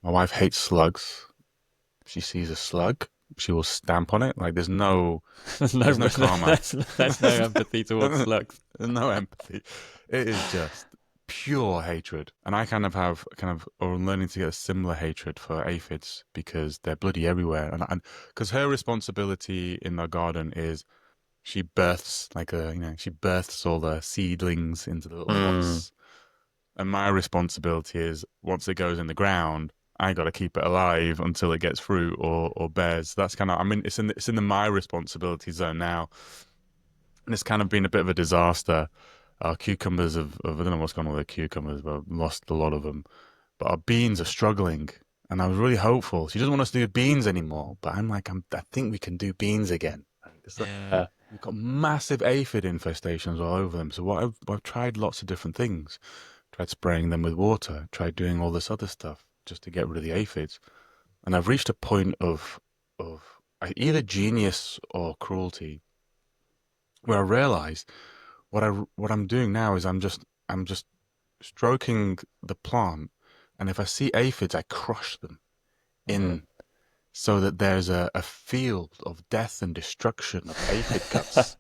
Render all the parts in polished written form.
My wife hates slugs. If she sees a slug, she will stamp on it. Like There's there's no, no karma. there's no empathy towards There's slugs. no empathy. It is just pure hatred. And I or I'm learning to get a similar hatred for aphids because they're bloody everywhere. And because her responsibility in the garden is she births she births all the seedlings into the little Mm, pots. And my responsibility is once it goes in the ground, I got to keep it alive until it gets fruit or bears. That's kind of, I mean, it's in the my responsibility zone now, and it's kind of been a bit of a disaster. Our cucumbers I don't know what's gone on with the cucumbers, but I've lost a lot of them. But our beans are struggling, and I was really hopeful. She doesn't want us to do beans anymore, but I think we can do beans again. yeah. We've got massive aphid infestations all over them. So I've tried lots of different things. Tried spraying them with water. Tried doing all this other stuff just to get rid of the aphids. And I've reached a point of either genius or cruelty where I realize what I'm doing now is I'm just stroking the plant, and if I see aphids, I crush them Mm. in so that there's a field of death and destruction of aphid guts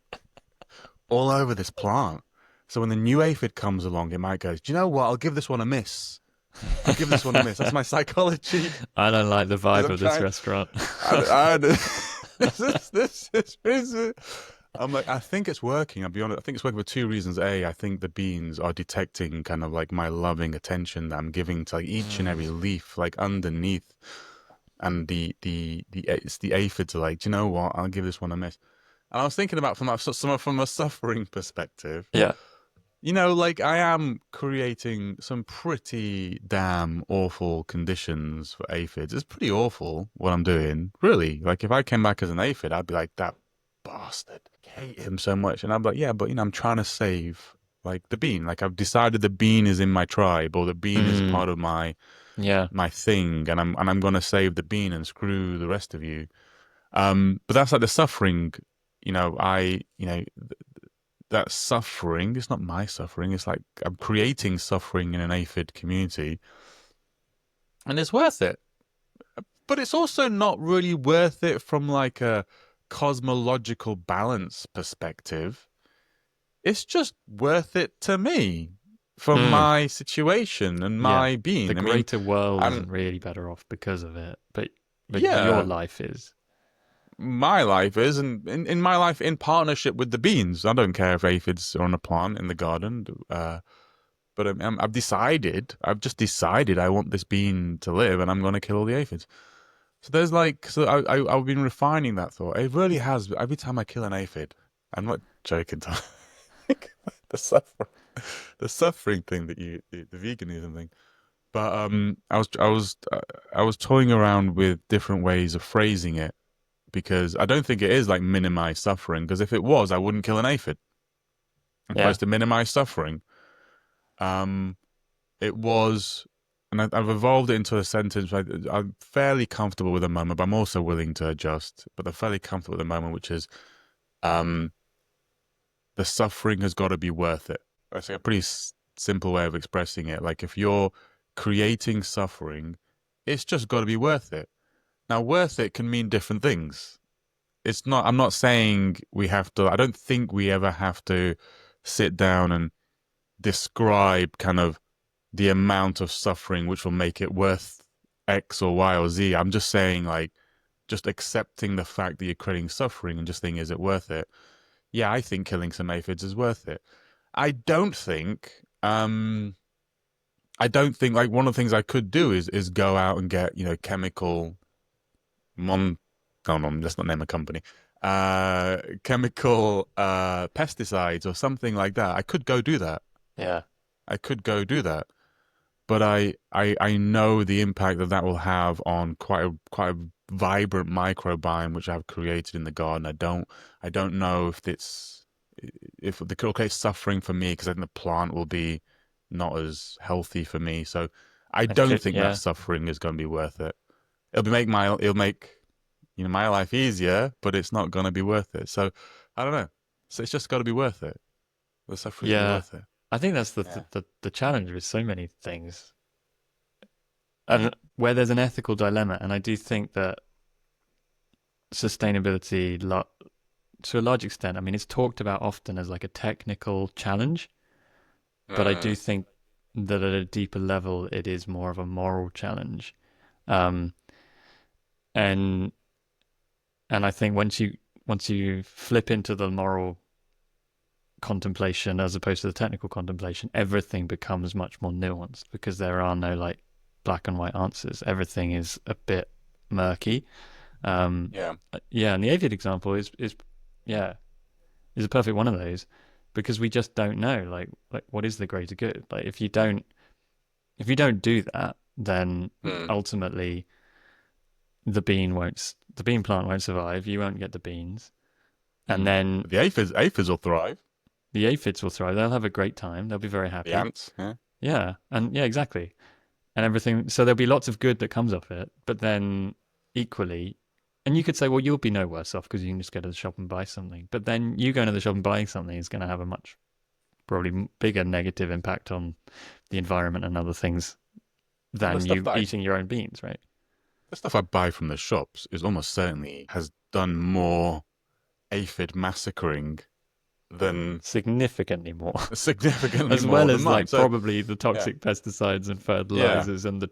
all over this plant. So when the new aphid comes along, it might go, do you know what? I'll give this one a miss. I'll give this one a miss. That's my psychology. I don't like the Because vibe I'm of this trying. restaurant. This is. I'm like, I think it's working. I'll be honest. I think it's working for two reasons. A, I think the beans are detecting kind of like my loving attention that I'm giving to like each and every Mm. leaf, like underneath. And it's the aphids are like, do you know what? I'll give this one a miss. And I was thinking about from a suffering perspective. Yeah. Like I am creating some pretty damn awful conditions for aphids. It's pretty awful what I'm doing, really. Like if I came back as an aphid, I'd be like, that bastard. I hate him so much. And I'd be like, yeah, but I'm trying to save like the bean. Like I've decided the bean is in my tribe or the bean is Mm. part of Yeah. my thing and I'm gonna save the bean and screw the rest of you. But that's like the suffering, I that suffering, it's not my suffering, it's like I'm creating suffering in an aphid community. And it's worth it. But it's also not really worth it from like a cosmological balance perspective. It's just worth it to me for Mm. my situation and Yeah. my The being. I mean, greater world I'm isn't really better off because of it, but your yeah, life is. my life is, and in my life in partnership with the beans. I don't care if aphids are on a plant in the garden. But I've just decided I want this bean to live, and I'm going to kill all the aphids. So there's like, so I've been refining that thought. It really has. Every time I kill an aphid, I'm not joking. Tom. the suffering, the suffering thing that the veganism thing. But I was toying around with different ways of phrasing it because I don't think it is like minimize suffering. Because if it was, I wouldn't kill an aphid. I'm Yeah. supposed to minimize suffering. Um, It was, and I've evolved it into a sentence. I'm fairly comfortable with the moment, but I'm also willing to adjust. But I'm fairly comfortable with the moment, which is um, the suffering has got to be worth it. That's like a pretty simple way of expressing it. Like if you're creating suffering, it's just got to be worth it. Now, worth it can mean different things. It's not. I'm not saying we have to. I don't think we ever have to sit down and describe kind of the amount of suffering which will make it worth X or Y or Z. I'm just saying, like, just accepting the fact that you're creating suffering and just thinking, is it worth it? Yeah, I think killing some aphids is worth it. I don't think, I don't think like one of the things I could do is go out and get chemical mon. No, no, let's not name a company. Chemical pesticides or something like that. I could go do that. Yeah. I could go do that. But I know the impact that will have on quite a vibrant microbiome which I've created in the garden. I don't know if the could create suffering for me because I think the plant will be not as healthy for me. So I It don't could, think that yeah. suffering is going to be worth it. It'll make my life easier, but it's not going to be worth it. So I don't know. So it's just got to be worth it. The suffering's got to be Yeah. worth it. I think that's Yeah. the challenge with so many things. and where there's an ethical dilemma, and I do think that sustainability, to a large extent, I mean, it's talked about often as like a technical challenge, but I do Mm. think that at a deeper level, it is more of a moral challenge. Um, and I think once you flip into the moral contemplation as opposed to the technical contemplation, everything becomes much more nuanced because there are no like black and white answers. Everything is a bit murky. Um, Yeah. yeah, and the avian example is yeah is a perfect one of those because we just don't know like what is the greater good. Like if you don't do that, then Mm. ultimately the bean plant won't survive. You won't get the beans, and Mm. then But the aphids will thrive. the aphids will thrive. They'll have a great time. They'll be very The happy. ants. Yeah. Yeah, and yeah, exactly. And everything. So there'll be lots of good that comes off it, but then equally, and you could say, well, you'll be no worse off because you can just go to the shop and buy something. But then you going to the shop and buying something is going to have a much probably bigger negative impact on the environment and other things Well, than you eating your own beans, right? the stuff I buy from the shops is almost certainly has done more aphid massacring than Significantly more, significantly as more well than as mine. like So probably the yeah, toxic pesticides and yeah, fertilizers and the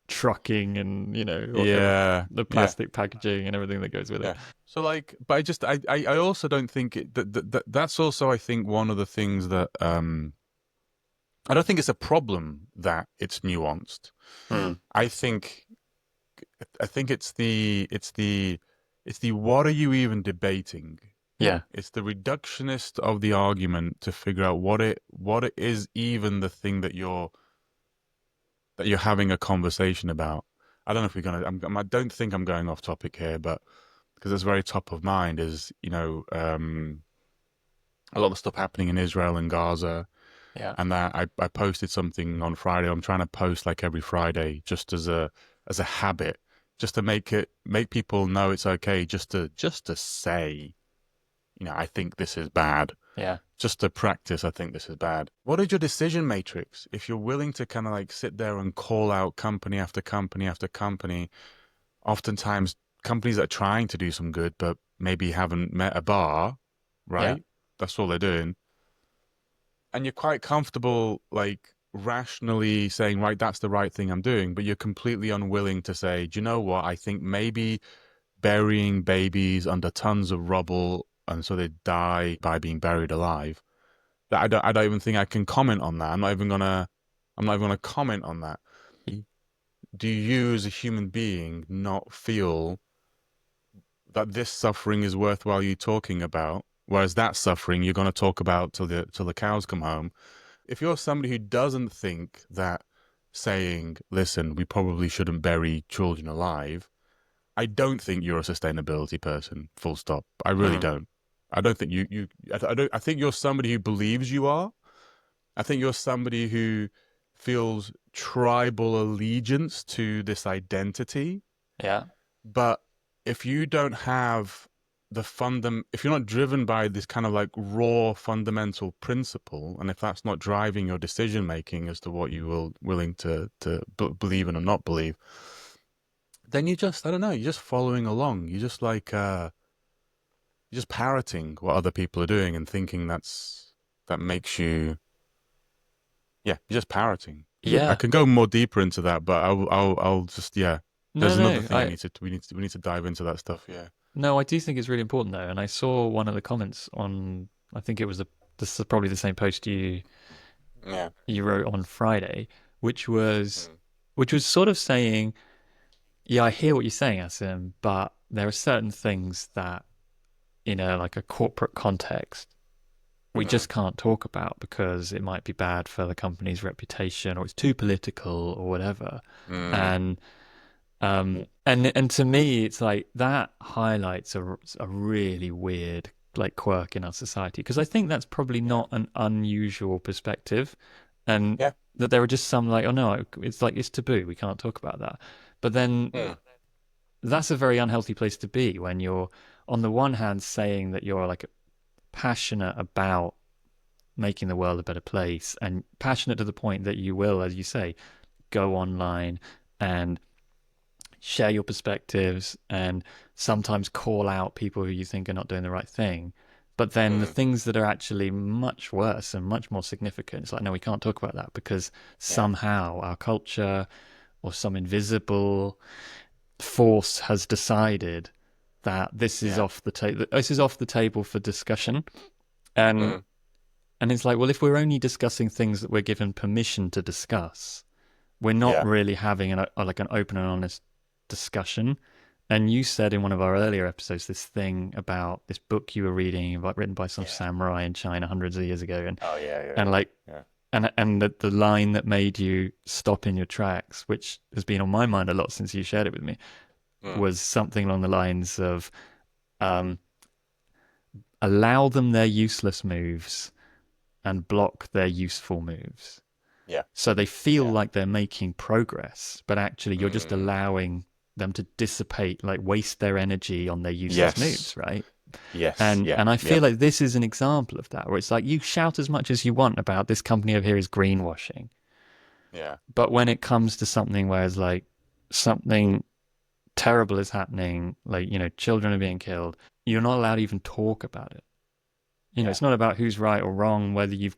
trucking and yeah, the yeah, plastic packaging and everything that goes with it. yeah. So like, but I also don't think that's also I think one of the things that I don't think it's a problem that it's nuanced. Mm. I think I think it's the what are you even debating? Yeah, It's the reductionist of the argument to figure out what it is even the thing that you're having a conversation about. I don't know if we're gonna. I don't think I'm going off topic here, but because it's very top of mind is a lot of stuff happening in Israel and Gaza, yeah, and that I posted something on Friday. I'm trying to post like every Friday just as a habit, just to make people know it's okay, just to say, I think this is bad. yeah, Just to practice, I think this is bad. What is your decision matrix? If you're willing to kind of like sit there and call out company after company after company, oftentimes companies that are trying to do some good but maybe haven't met a bar, yeah, right? That's all they're doing. And you're quite comfortable, like rationally saying, right, that's the right thing I'm doing, but you're completely unwilling to say, do you know what? I think maybe burying babies under tons of rubble and so they die by being buried alive. That I don't even think I can comment on that. I'm not even gonna comment on that. Do you as a human being not feel that this suffering is worthwhile you talking about? Whereas that suffering you're gonna talk about till the cows come home. If you're somebody who doesn't think that saying, listen, we probably shouldn't bury children alive, I don't think you're a sustainability person. Full stop. I really mm. don't. I don't think I don't. I think you're somebody who believes you are. I think you're somebody who feels tribal allegiance to this identity. Yeah, But if you don't have if you're not driven by this kind of like raw fundamental principle, and if that's not driving your decision making as to what you will willing to believe in or not believe, then I don't know, you're just following along. You're just parroting what other people are doing and thinking that makes you, yeah, you're just parroting. I yeah. can go more deeper into that, but I'll just, yeah. No, There's another no, thing we need to dive into that stuff. Yeah. no. I do think it's really important though, and I saw one of the comments on. I think it was this is probably the same post Yeah. you wrote on Friday, which was Mm. which was sort of saying, yeah, I hear what you're saying, Asim, but there are certain things that in a like a corporate context we Mm. just can't talk about because it might be bad for the company's reputation or it's too political or whatever. Mm. And and to me, it's like that highlights a really weird like quirk in our society because I think that's probably Yeah. not an unusual perspective, and Yeah. that there are just some like, oh no, it's like it's taboo, we can't talk about that. But then Mm. that's a very unhealthy place to be when you're on the one hand saying that you're like passionate about making the world a better place and passionate to the point that you will, as you say, go online and share your perspectives and sometimes call out people who you think are not doing the right thing. But then the Mm. things that are actually much worse and much more significant, it's like, no, we can't talk about that because Yeah. somehow our culture or some invisible force has decided that this is Yeah. off the table. This is off the table for discussion, and Mm. and it's like, well, if we're only discussing things that we're given permission to discuss, we're not Yeah. really having like an open and honest discussion. And you said in one of our earlier episodes this thing about this book you were reading, about written by some Yeah. samurai in China hundreds of years ago, Oh yeah. Yeah. and Yeah. like Yeah. and the line that made you stop in your tracks, which has been on my mind a lot since you shared it with me, Mm. was something along the lines of um, allow them their useless moves and block their useful moves. Yeah. So they feel Yeah. like they're making progress, but actually you're just Mm. allowing them to dissipate, like waste their energy on their useless Yes. moves, right? Yes. And Yeah. and I Yeah. feel like this is an example of that, where it's like you shout as much as you want about this company over here is greenwashing, Yeah. but when it comes to something where it's like something terrible is happening, like children are being killed, you're not allowed to even talk about it. Yeah. It's not about who's right or wrong, whether you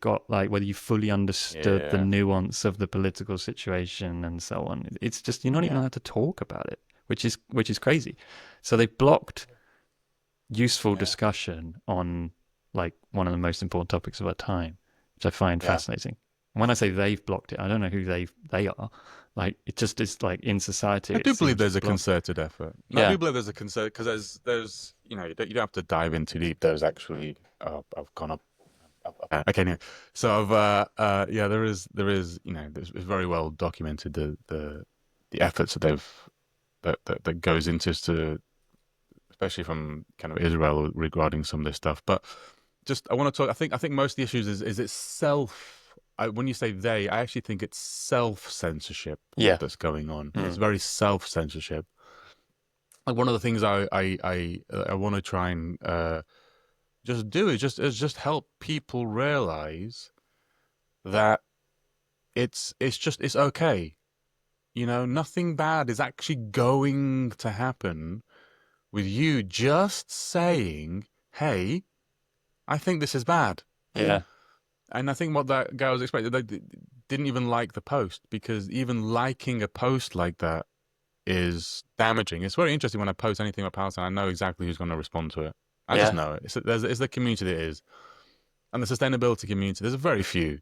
fully understood the Yeah. nuance of the political situation and so on. It's just you're not even Yeah. allowed to talk about it, which is crazy. So they blocked useful Yeah. discussion on like one of the most important topics of our time, which I find Yeah. fascinating. And when I say they've blocked it, I don't know who they are. Like it just is like in society, I it do believe seems there's a blocked. concerted effort. No, I Yeah, do believe there's a concert because there's you don't have to dive in too deep. There's actually I've gone up. Okay, yeah. So yeah, there is it's very well documented the efforts that that goes into to, especially from kind of Israel regarding some of this stuff. But just I want to talk. I think most of the issues is it's self. When you say they, I actually think it's self censorship yeah, that's going on. It's mm. very self censorship. Like one of the things I want to try and just do is just help people realize that it's okay. Nothing bad is actually going to happen with you just saying, "Hey, I think this is bad." Yeah, And I think what that guy was expecting, they didn't even like the post because even liking a post like that is damaging. It's very interesting when I post anything about Palestine, I know exactly who's going to respond to it. I just yeah, know it. It's the community that is. And the sustainability community, there's very few.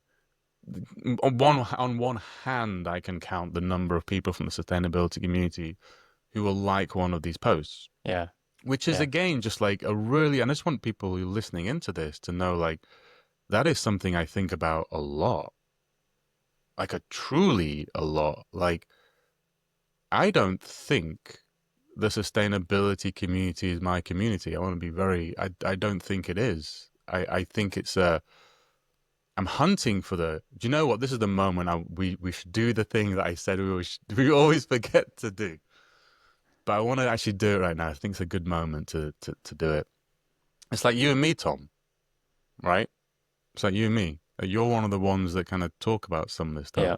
On one hand, I can count the number of people from the sustainability community who will like one of these posts, yeah, which is yeah, again just like a really. And I just want people who are listening into this to know, like, that is something I think about a lot, like a truly a lot. Like, I don't think the sustainability community is my community. I want to be very. I don't think it is. I think it's a. I'm hunting for the. Do you know what? This is the moment we should do the thing that I said we always forget to do. But I want to actually do it right now. I think it's a good moment to do it. It's like you and me, Tom, right? It's like you and me. You're one of the ones that kind of talk about some of this stuff. yeah,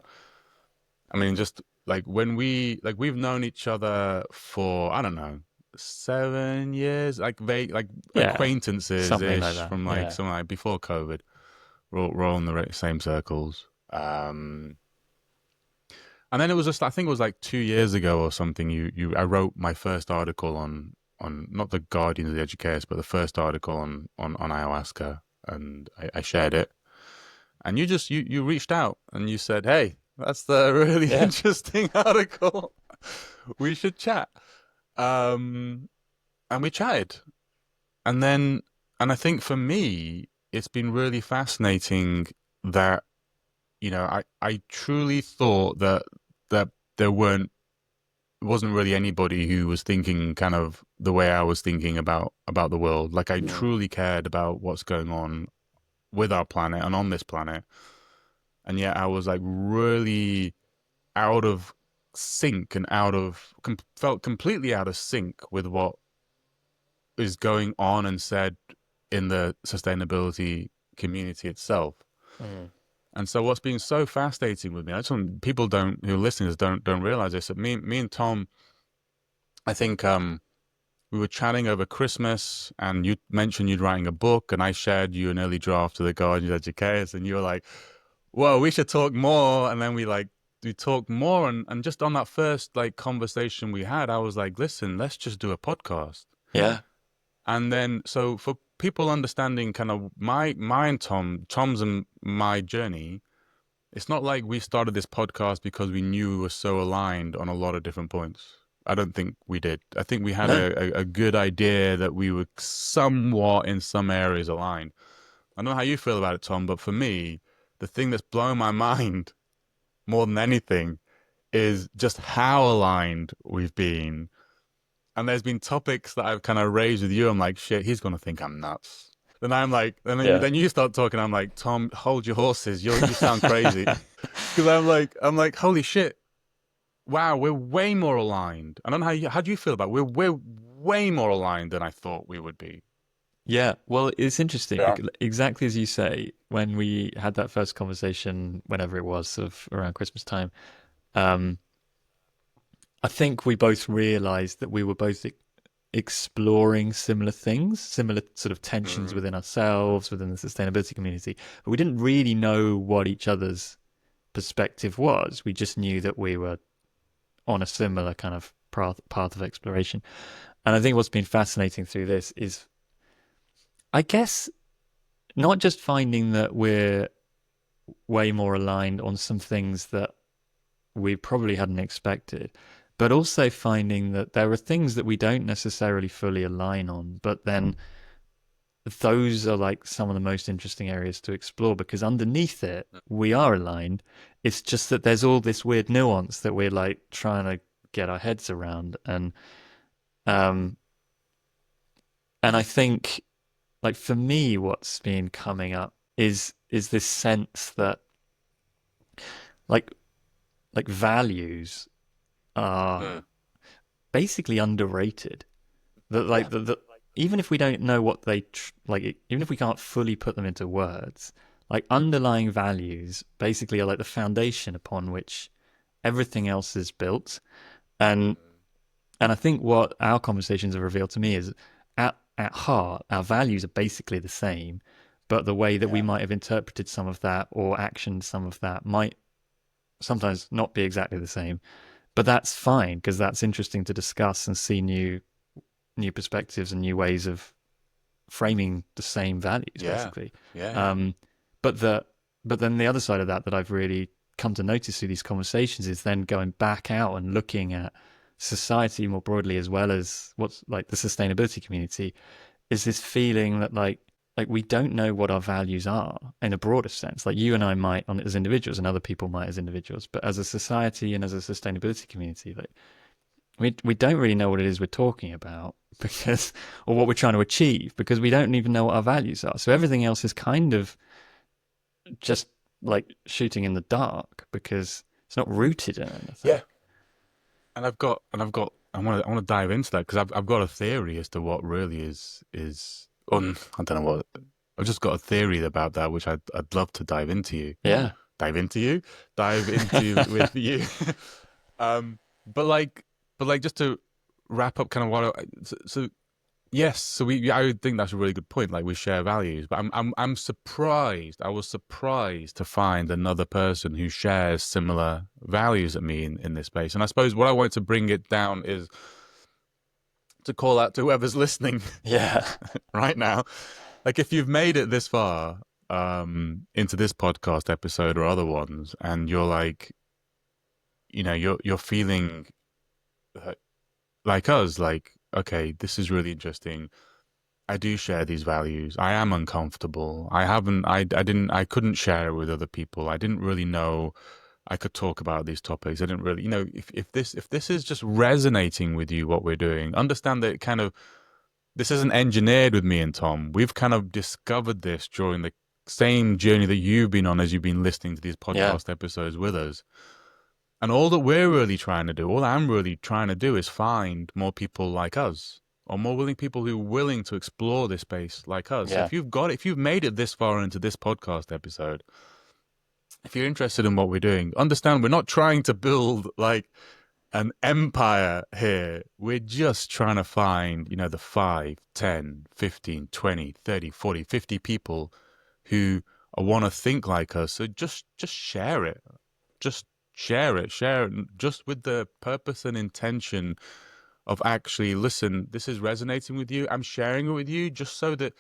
I mean, just like we've known each other for, I don't know, 7 years, like vague, like yeah, acquaintances something like ish that. from like Yeah, something like before COVID. We're all in the same circles. And then it was just, I think it was like 2 years ago or something. I wrote my first article on not the Guardian of the Educators, but the first article on ayahuasca, and I shared it. And you reached out and you said, "Hey, that's the really yeah, interesting article. We should chat." Um, and we chatted, and then and I think for me, it's been really fascinating that I truly thought that there wasn't really anybody who was thinking kind of the way I was thinking about the world. Like I mm, truly cared about what's going on with our planet and on this planet, and yet I was like really out of sync and felt completely out of sync with what is going on and said in the sustainability community itself. mm, And so what's been so fascinating with me, I just want people who are listeners don't realize this, that me and Tom, I think we were chatting over Christmas, and you mentioned you'd writing a book, and I shared you an early draft of The Guardian's Educators, and you were like, whoa, we should talk more. And then we talked more, and just on that first like conversation we had, I was like, listen, let's just do a podcast. Yeah. And then, so for people understanding kind of my and Tom's and my journey, it's not like we started this podcast because we knew we were so aligned on a lot of different points. I don't think we did. I think we had a good idea that we were somewhat in some areas aligned. I don't know how you feel about it, Tom, but for me, the thing that's blown my mind more than anything is just how aligned we've been. And there's been topics that I've kind of raised with you. I'm like, shit, he's going to think I'm nuts. Then I'm like, and then you start talking. I'm like, Tom, hold your horses. You sound crazy. Because I'm like, holy shit. Wow, we're way more aligned. I don't know how do you feel about it? We're way more aligned than I thought we would be. Yeah, well, it's interesting because exactly as you say, when we had that first conversation, whenever it was, sort of around Christmas time, I think we both realized that we were both exploring similar things, similar sort of tensions within ourselves, within the sustainability community, but we didn't really know what each other's perspective was. We just knew that we were on a similar kind of path of exploration. And I think what's been fascinating through this is, I guess, not just finding that we're way more aligned on some things that we probably hadn't expected, but also finding that there are things that we don't necessarily fully align on, but then those are like some of the most interesting areas to explore, because underneath it, we are aligned. It's just that there's all this weird nuance that we're like trying to get our heads around. And I think, like, for me, what's been coming up is this sense that like values are basically underrated. That like the even if we don't know what they even if we can't fully put them into words, like underlying values basically are like the foundation upon which everything else is built. And I think what our conversations have revealed to me is, at heart, our values are basically the same, but the way that we might have interpreted some of that or actioned some of that might sometimes not be exactly the same. But that's fine, because that's interesting to discuss and see new perspectives and new ways of framing the same values, basically. But then the other side of that I've really come to notice through these conversations is then going back out and looking at society more broadly, as well as what's like the sustainability community, is this feeling that like we don't know what our values are in a broader sense. Like you and I might as individuals, and other people might as individuals, but as a society and as a sustainability community, like we don't really know what it is we're talking about, because, or what we're trying to achieve, because we don't even know what our values are. So everything else is kind of just like shooting in the dark, because it's not rooted in anything. Yeah. And I want to dive into that, because I've got a theory as to what really is I don't know what. I've just got a theory about that, which I'd love to dive into you. Yeah. Dive into with you. But like just to wrap up, kind of yes, so I think that's a really good point. Like, we share values, but I'm surprised. I was surprised to find another person who shares similar values at me in this space. And I suppose what I wanted to bring it down is to call out to whoever's listening. Yeah. Right now, like, if you've made it this far into this podcast episode or other ones, and you're like, you're feeling like us, like, okay, this is really interesting. I do share these values. I am uncomfortable. I couldn't share it with other people. I didn't really know I could talk about these topics. I didn't really, if this is just resonating with you, what we're doing, understand that this isn't engineered with me and Tom. We've kind of discovered this during the same journey that you've been on as you've been listening to these podcast episodes with us. And all that we're really trying to do, all I'm really trying to do, is find more people like us, or more willing people who are willing to explore this space like us. Yeah. So if you've made it this far into this podcast episode, if you're interested in what we're doing, understand we're not trying to build like an empire here. We're just trying to find, the 5, 10, 15, 20, 30, 40, 50 people who want to think like us. So just share it. Just share it. Share it just with the purpose and intention of actually, listen, this is resonating with you. I'm sharing it with you just so that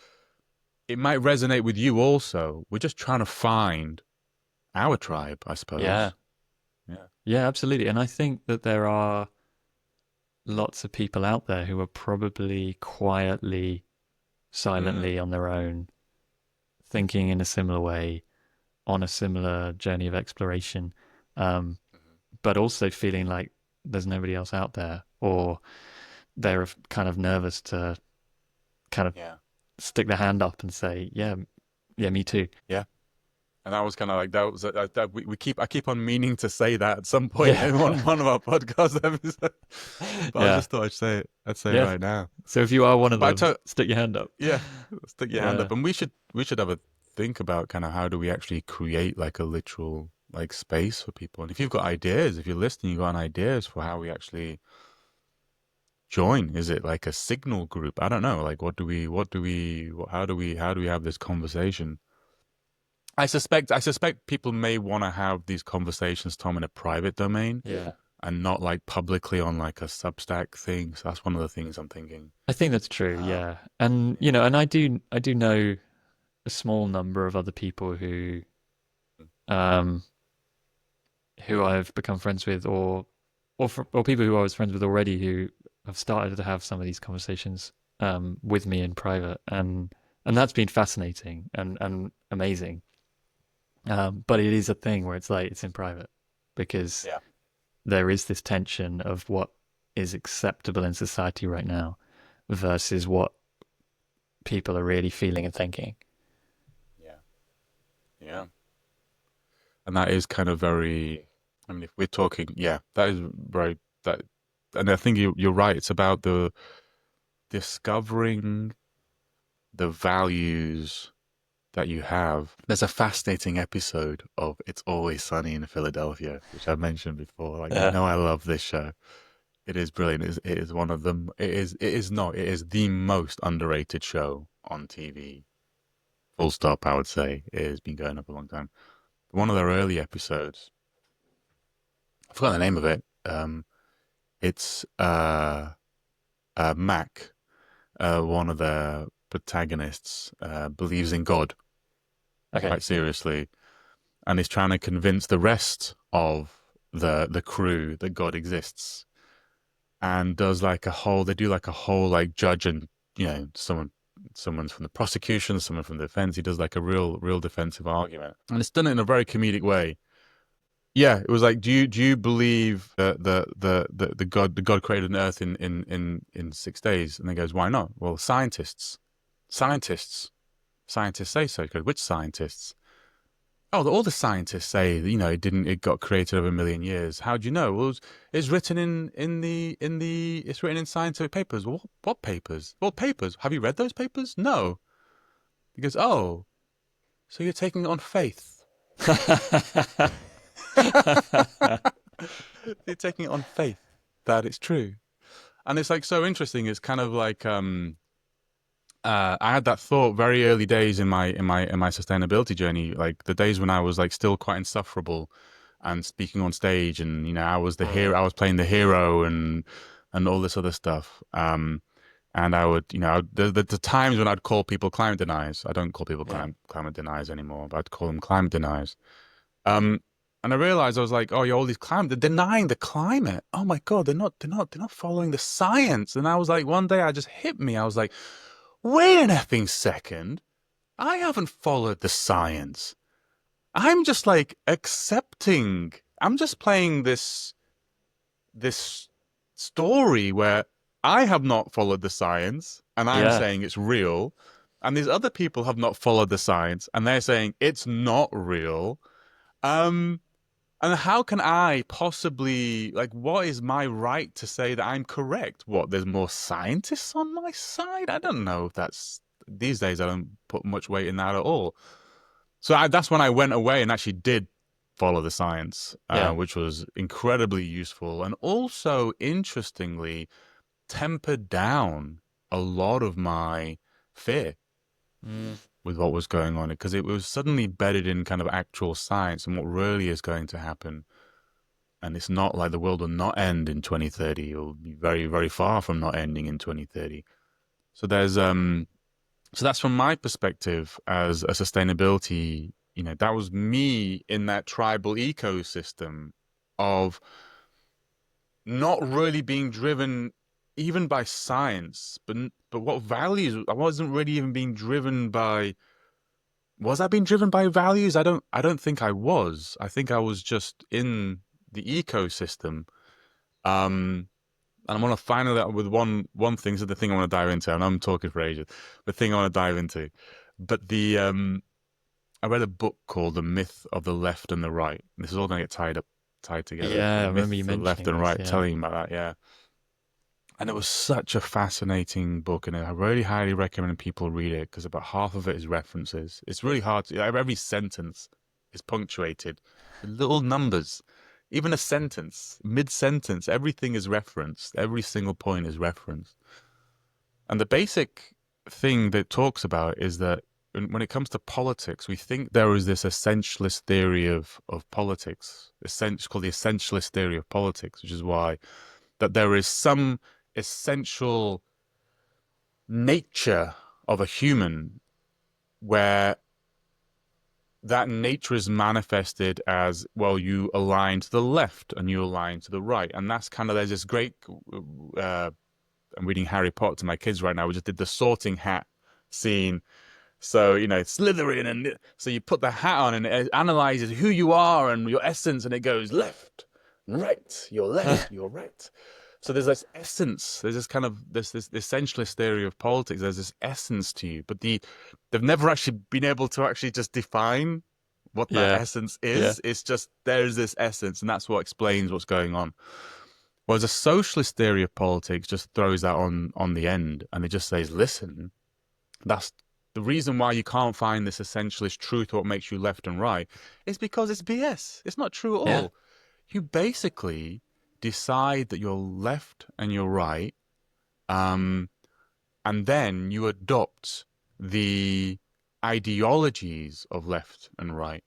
it might resonate with you also. We're just trying to find our tribe, I Yeah. suppose. Yeah. Yeah, absolutely. And I think that there are lots of people out there who are probably quietly, silently on their own, thinking in a similar way, on a similar journey of exploration, um, but also feeling like there's nobody else out there, or they're kind of nervous to kind of Yeah. stick their hand up and say, "Yeah, yeah, me too." Yeah. And that was kind of like I keep on meaning to say that at some point Yeah, in one of our podcast episodes, but I yeah, just thought I'd say it. I'd say it yeah. right now. So if you are one of But them, stick your hand up. yeah, stick your hand Yeah, up, and we should have a think about kind of how do we actually create like a literal like space for people. And if you've got ideas, if you're listening, you've got ideas for how we actually join. Is it like a signal group? I don't know. Like, how do we have this conversation? I suspect people may want to have these conversations, Tom, in a private domain yeah. and not like publicly on like a Substack thing. So that's one of the things I'm thinking. I think that's true. Um, Yeah, and yeah. and I do know a small number of other people um, who I've become friends with, or people who I was friends with already who have started to have some of these conversations with me in private, and that's been fascinating and amazing. But it is a thing where it's like it's in private because Yeah. there is this tension of what is acceptable in society right now versus what people are really feeling and thinking. Yeah. Yeah. And that is kind of very, I mean, if we're talking, yeah, that is very, that, and I think you're right. It's about the discovering the values that you have. There's a fascinating episode of It's Always Sunny in Philadelphia, which I mentioned before. Like, I love this show. It is brilliant. It is one of them. It is the most underrated show on TV. Full stop, I would say. It has been going up a long time. One of their early episodes, I forgot the name of it. It's Mac, one of the protagonists, believes in God Okay. quite seriously, and is trying to convince the rest of the crew that God exists, and does like a whole. They do like a whole like judge and someone's from the prosecution, someone from the defense. He does like a real defensive argument, and it's done it in a very comedic way. Yeah, it was like, do you believe that the God created an Earth in 6 days? And he goes, why not? Well, scientists, scientists say so. Good. Which scientists? Oh, all the scientists say it got created over a million years. How do you know? Well, it's written it's written in scientific papers. Well, what papers? What papers? Have you read those papers? No. He goes, oh, so you're taking it on faith. You're taking it on faith that it's true. And it's like so interesting. It's kind of like I had that thought very early days in my sustainability journey, like the days when I was like still quite insufferable and speaking on stage, and I was the hero, I was playing the hero, and all this other stuff. And I would, the times when I'd call people climate deniers. I don't call people climate deniers anymore, but I'd call them climate deniers. Um, and I realized I was like, oh, you're all these they're denying the climate. Oh my God, they're not following the science. And I was like, one day I just hit me. I was like, wait an effing second. I haven't followed the science. I'm just like accepting. I'm just playing this story where I have not followed the science and I'm Yeah. saying it's real. And these other people have not followed the science and they're saying it's not real. And how can I possibly, like, what is my right to say that I'm correct? What, there's more scientists on my side? I don't know if these days I don't put much weight in that at all. So that's when I went away and actually did follow the science, which was incredibly useful, and also interestingly tempered down a lot of my fear with what was going on, because it was suddenly bedded in kind of actual science and what really is going to happen. And it's not like the world will not end in 2030. It will be very, very far from not ending in 2030. So there's so that's from my perspective as a sustainability, that was me in that tribal ecosystem of not really being driven even by science, but what values. I wasn't really even being driven by. Was I being driven by values? I don't think I was. I think I was just in the ecosystem. And I want to finally out with one thing. So the thing I want to dive into, and I'm talking for ages. The thing I want to dive into, but I read a book called The Myth of the Left and the Right. This is all going to get tied together. Yeah, I The remember Myth you of the Left mentioning and this. Right, Yeah. telling you about that. Yeah, and it was such a fascinating book, and I really highly recommend people read it because about half of it is references. It's really hard to, every sentence is punctuated with little numbers. Even a sentence, mid-sentence, everything is referenced. Every single point is referenced. And the basic thing that it talks about is that when it comes to politics, we think there is this essentialist theory of politics, called the essentialist theory of politics, which is why that there is some essential nature of a human where that nature is manifested as, well, you align to the left and you align to the right. And that's kind of, there's this great, I'm reading Harry Potter to my kids right now. We just did the sorting hat scene. So, it's Slytherin. And so you put the hat on and it analyzes who you are and your essence. And it goes left, right, you're left, you're right. So there's this essence. There's this kind of this essentialist theory of politics. There's this essence to you, but they've never actually been able to actually just define what that essence is. It's just there's this essence, and that's what explains what's going on. Whereas a socialist theory of politics just throws that on the end, and it just says, "Listen, that's the reason why you can't find this essentialist truth, what makes you left and right, is because it's BS. It's not true at all. You basically decide that you're left and you're right, and then you adopt the ideologies of left and right.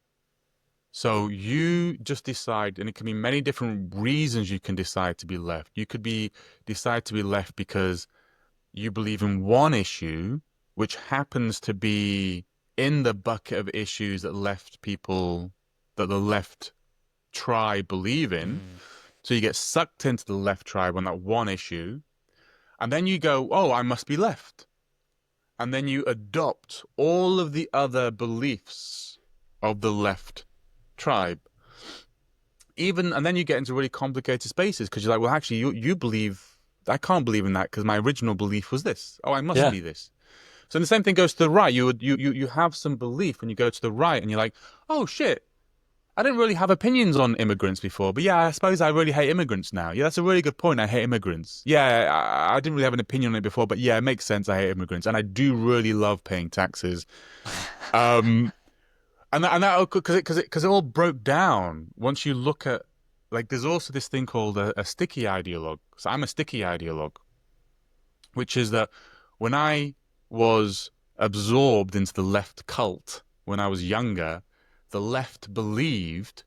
So you just decide, and it can be many different reasons you can decide to be left. You could decide to be left because you believe in one issue, which happens to be in the bucket of issues that the left tribe believe in. So you get sucked into the left tribe on that one issue, and then you go, oh, I must be left. And then you adopt all of the other beliefs of the left tribe. And then you get into really complicated spaces because you're like, well, actually, you believe, I can't believe in that because my original belief was this. Oh, I must be this. So the same thing goes to the right. You have some belief when you go to the right and you're like, oh, shit. I didn't really have opinions on immigrants before, but yeah, I suppose I really hate immigrants now. Yeah, that's a really good point. I hate immigrants. Yeah, I didn't really have an opinion on it before, but yeah, it makes sense. I hate immigrants, and I do really love paying taxes. And that because it all broke down once you look at, like, there's also this thing called a sticky ideologue. So I'm a sticky ideologue, which is that when I was absorbed into the left cult when I was younger, the left believed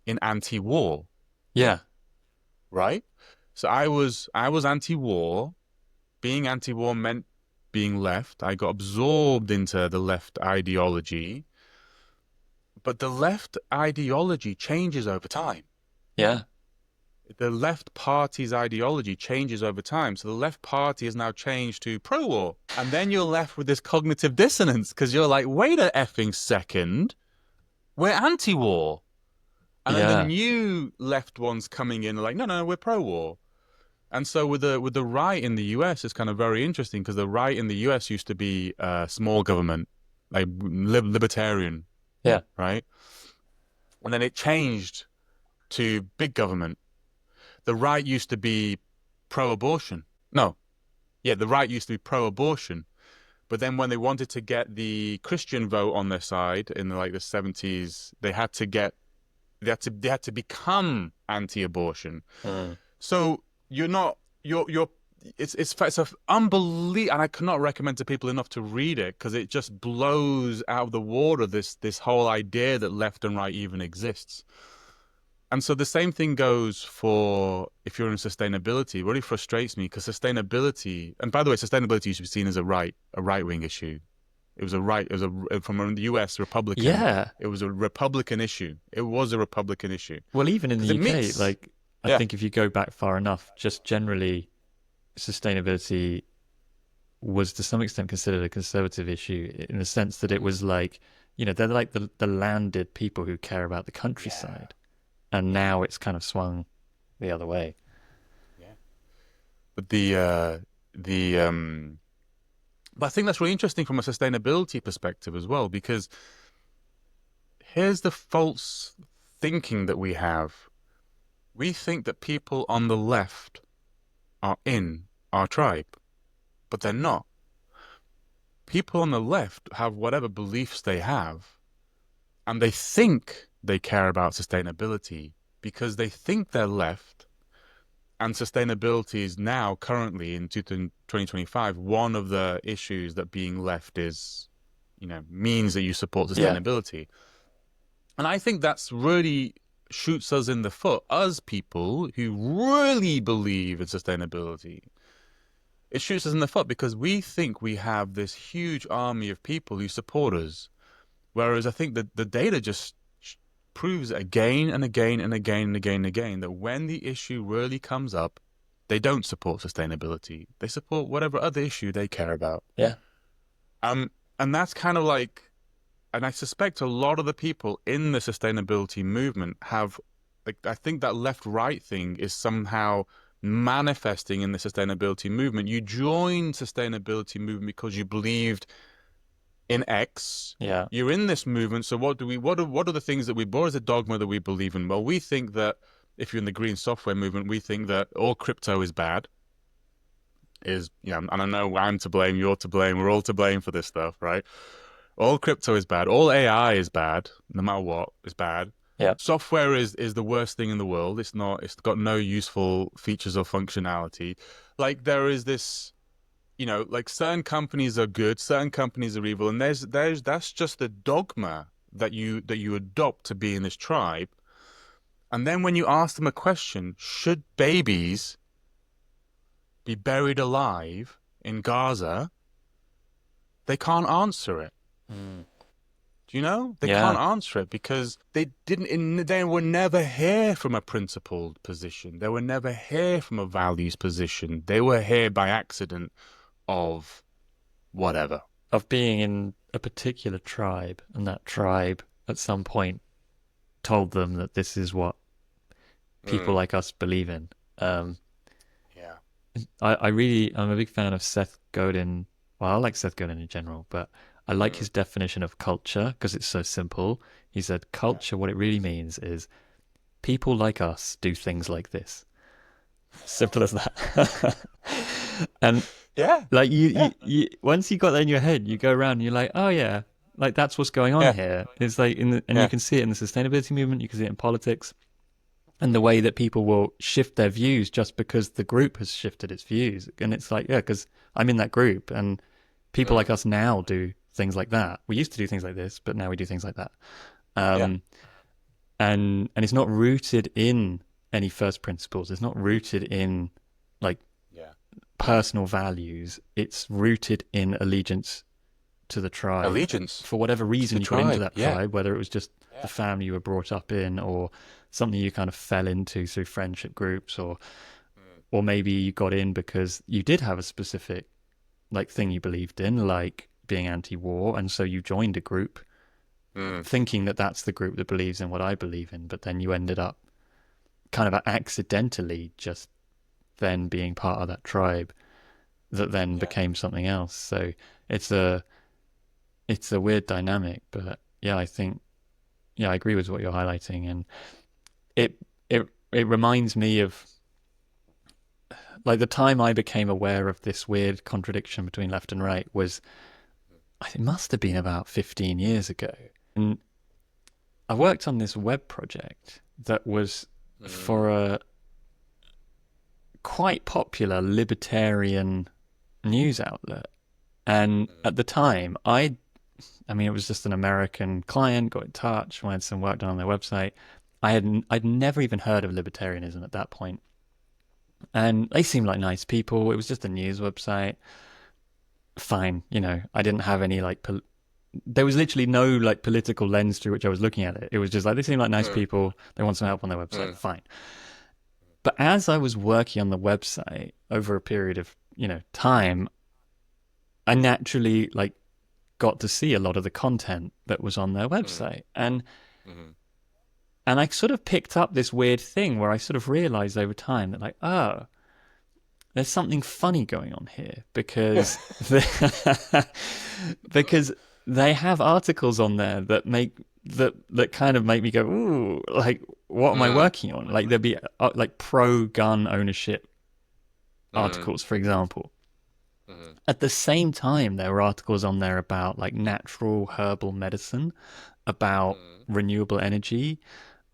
in anti-war. Yeah. Right? So I was anti-war. Being anti-war meant being left. I got absorbed into the left ideology. But the left ideology changes over time. Yeah. The left party's ideology changes over time. So the left party has now changed to pro-war. And then you're left with this cognitive dissonance because you're like, wait a effing second. We're anti-war. And then the new left ones coming in are like, no, we're pro-war. And so with the right in the US, it's kind of very interesting because the right in the US used to be small government, like libertarian. Yeah. Right? And then it changed to big government. The right used to be pro-abortion. No. Yeah, the right used to be pro-abortion. But then when they wanted to get the Christian vote on their side in the 70s, they had to get they had to become anti-abortion. Mm. So you're it's a unbelievable, and I cannot recommend to people enough to read it, because it just blows out of the water this whole idea that left and right even exists. And so the same thing goes for if you're in sustainability. It really frustrates me, because sustainability, and by the way, sustainability used to be seen as a right wing issue. It was from the U.S. Republican. Yeah. It was a Republican issue. It was a Republican issue. Well, even in the UK, like I think if you go back far enough, just generally, sustainability was to some extent considered a conservative issue, in the sense that it was like, they're like the landed people who care about the countryside. And now it's kind of swung the other way. Yeah. But but I think that's really interesting from a sustainability perspective as well, because here's the false thinking that we have. We think that people on the left are in our tribe, but they're not. People on the left have whatever beliefs they have, and they think they care about sustainability because they think they're left, and sustainability is now currently in 2025 one of the issues that being left is, means that you support sustainability. Yeah. And I think that's really shoots us in the foot, us people who really believe in sustainability. It shoots us in the foot because we think we have this huge army of people who support us, whereas I think that the data just proves again and again and again and again and again that when the issue really comes up, they don't support sustainability. They support whatever other issue they care about. Yeah. And that's kind of like, and I suspect a lot of the people in the sustainability movement have, like, I think that left-right thing is somehow manifesting in the sustainability movement. You joined sustainability movement because you believed in X. Yeah. You're in this movement, so what are the things that what is the dogma that we believe in? Well, we think that if you're in the green software movement, we think that all crypto is bad. And I know I'm to blame, you're to blame, we're all to blame for this stuff, right? All crypto is bad. All AI is bad, no matter what, is bad. Yeah. Software is the worst thing in the world. It's got no useful features or functionality. Like, there is this, like, certain companies are good, certain companies are evil, and that's just the dogma that you adopt to be in this tribe. And then when you ask them a question, should babies be buried alive in Gaza, they can't answer it. Mm. Do you know? They can't answer it because they were never here from a principled position. They were never here from a values position. They were here by accident of whatever. Of being in a particular tribe, and that tribe at some point told them that this is what people like us believe in. I'm a big fan of Seth Godin. Well, I like Seth Godin in general, but I like his definition of culture because it's so simple. He said, culture, what it really means is people like us do things like this. Simple as that. And like you, once you got that in your head, you go around and you're like, oh yeah, like that's what's going on here. It's like you can see it in the sustainability movement, you can see it in politics, and the way that people will shift their views just because the group has shifted its views. And it's like, because I'm in that group, and people like us now do things like that. We used to do things like this, but now we do things like that. And it's not rooted in any first principles. It's not rooted in like personal values. It's rooted in allegiance to the tribe. Allegiance. For whatever reason you got into that tribe, whether it was just the family you were brought up in, or something you kind of fell into through friendship groups, or maybe you got in because you did have a specific like thing you believed in, like being anti-war, and so you joined a group thinking that that's the group that believes in what I believe in, but then you ended up kind of accidentally just then being part of that tribe that then became something else. So it's a weird dynamic, but I think I agree with what you're highlighting, and it reminds me of like the time I became aware of this weird contradiction between left and right was, it must have been about 15 years ago. And I worked on this web project that was for a quite popular libertarian news outlet. And at the time, I mean, it was just an American client, got in touch, wanted some work done on their website. I'd never even heard of libertarianism at that point. And they seemed like nice people. It was just a news website. Fine, I didn't have any there was literally no like political lens through which I was looking at it. It was just like, they seem like nice people. They want some help on their website. Fine. But as I was working on the website over a period of, time, I naturally got to see a lot of the content that was on their website. And I sort of picked up this weird thing where I sort of realized over time that oh, there's something funny going on here, because because they have articles on there that kind of make me go, ooh, what am I working on? There'd be pro gun ownership articles, for example. At the same time, there were articles on there about natural herbal medicine, about renewable energy.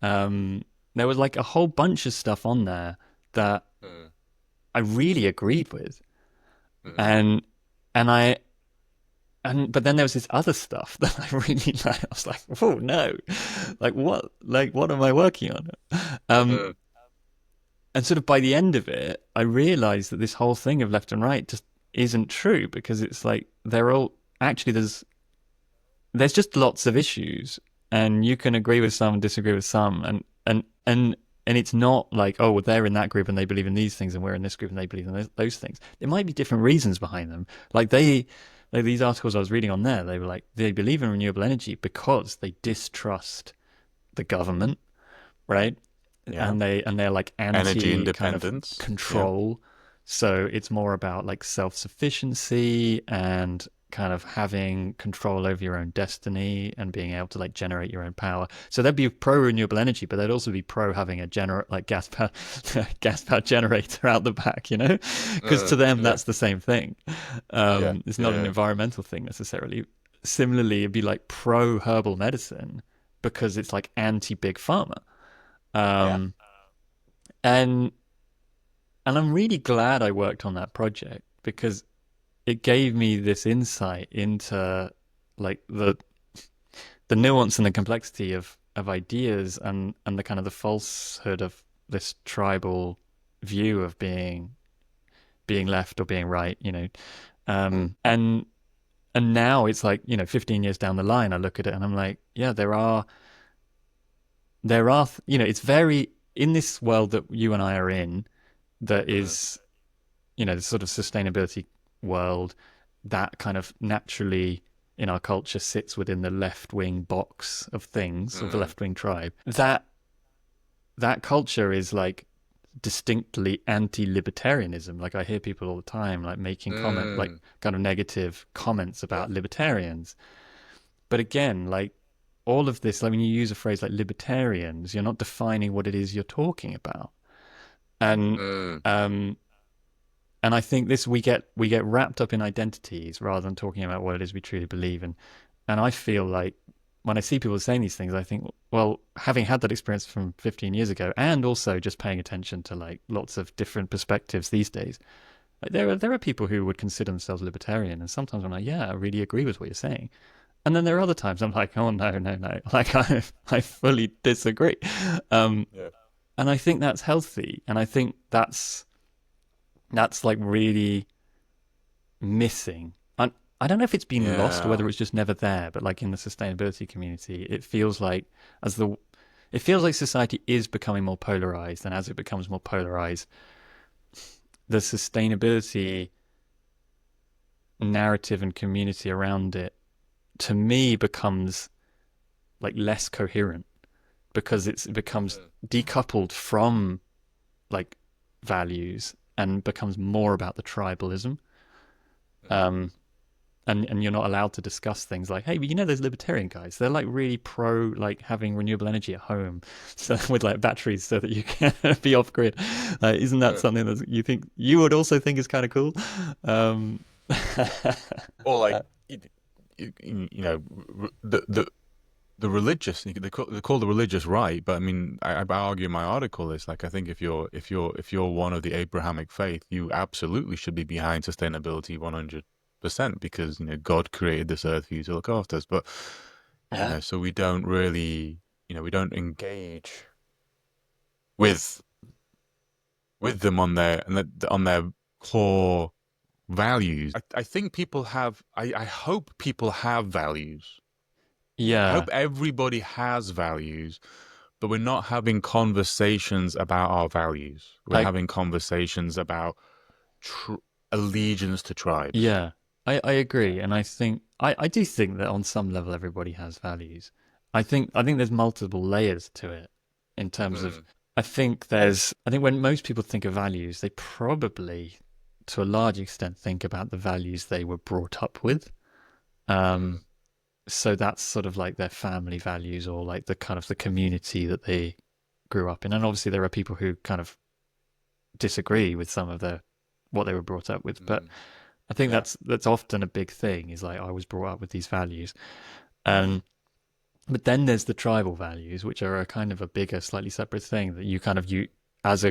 There was a whole bunch of stuff on there that I really agreed with, but then there was this other stuff that I really liked. I was like, oh no, what am I working on? And sort of by the end of it, I realized that this whole thing of left and right just isn't true, because it's they're all actually, there's just lots of issues, and you can agree with some and disagree with some, and it's not oh, well, they're in that group and they believe in these things, and we're in this group and they believe in those things. There might be different reasons behind them. These articles I was reading on there, they were they believe in renewable energy because they distrust the government, right? Yeah. And they're anti energy kind independence, of control. Yeah. So it's more about self-sufficiency and kind of having control over your own destiny and being able to generate your own power. So they'd be pro renewable energy, but they'd also be pro having a gas powered generator out the back, because to them that's the same thing. It's not an environmental thing necessarily. Similarly, it'd be pro herbal medicine because it's anti big pharma. And I'm really glad I worked on that project, because it gave me this insight into the nuance and the complexity of ideas, and the kind of the falsehood of this tribal view of being left or being right, and now it's 15 years down the line, I look at it and I'm like, yeah, there are it's very, in this world that you and I are in, that is the sort of sustainability world that kind of naturally in our culture sits within the left-wing box of things, of the left-wing tribe. That culture is distinctly anti-libertarianism. I hear people all the time making comment, kind of negative comments about libertarians. But again, all of this, when you use a phrase like libertarians, you're not defining what it is you're talking about. And I think we get wrapped up in identities rather than talking about what it is we truly believe in. And I feel when I see people saying these things, I think, well, having had that experience from 15 years ago, and also just paying attention to lots of different perspectives these days, there are people who would consider themselves libertarian, and sometimes I'm like, yeah, I really agree with what you're saying. And then there are other times I'm like, oh no, I fully disagree. And I think that's healthy, and I think that's really missing. And I don't know if it's been lost or whether it's just never there, but in the sustainability community, it feels like society is becoming more polarized, and as it becomes more polarized, the sustainability narrative and community around it, to me, becomes less coherent, because it becomes decoupled from values and becomes more about the tribalism. And you're not allowed to discuss things like, hey, but those libertarian guys, they're really pro having renewable energy at home, so with batteries, so that you can be off grid. Isn't that something that you think you would also think is kind of cool? Or the the religious, they call the religious right, but I mean, I argue in my article is like I think if you're one of the Abrahamic faith, you absolutely should be behind sustainability 100% because God created this earth for you to look after us, but Yeah. so we don't really we don't engage with them on their core values. I think people have. I hope people have values. I Yeah, hope everybody has values, but we're not having conversations about our values. We're I having conversations about tr allegiance to tribes. yeah, I agree, and I do think that on some level everybody has values. I think there's multiple layers to it in terms of Mm, I think when most people think of values, they probably to a large extent think about the values they were brought up with. mm, Um, so that's sort of like their family values or like the kind of the community that they grew up in. And obviously there are people who kind of disagree with some of the what they were brought up with, but mm. I think Yeah. that's often a big thing. Is like I was brought up with these values, Mm, and but then there's the tribal values, which are a kind of a bigger, slightly separate thing that you kind of you as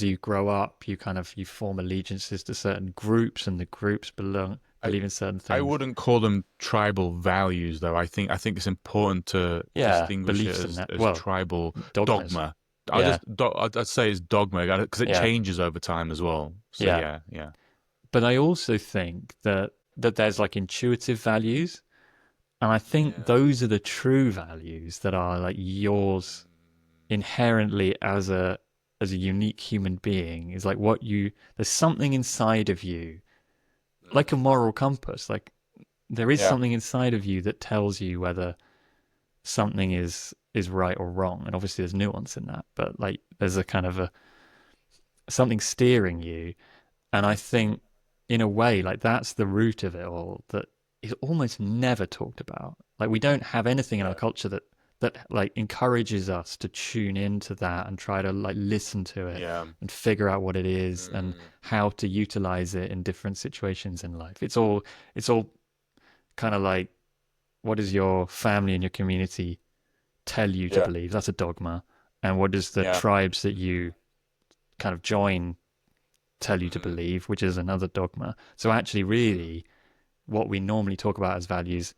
you grow up, you kind of you form allegiances to certain groups, and the groups I believe in certain I things. wouldn't call them tribal values, though. I think it's important to Yeah, distinguish it beliefs and as that. Well, tribal dogmas. dogma. Yeah, I'd say it's dogma because it yeah, changes over time as well. So yeah. yeah, yeah, But I also think that there's like intuitive values, and I think yeah. those are the true values that are like yours inherently as a unique human being. Is like what you there's something inside of you, like a Mm, moral compass. Like there is yeah. something inside of you that tells you whether something is right or wrong. And obviously there's nuance in that, but like there's a kind of a something steering you. And I think, in a way, like that's the root of it all that is almost never talked about. Like we don't have anything in our Yeah. culture that like encourages us to tune into that and try to like listen to it Yeah. and figure out what it is and Mm, how to utilize it in different situations in life. It's all kind of like what does your family and your community tell you to yeah. believe? That's a dogma. And what does the Yeah. tribes that you kind of join tell you to Mm, believe, which is another dogma. So actually, mm, really, what we normally talk about as values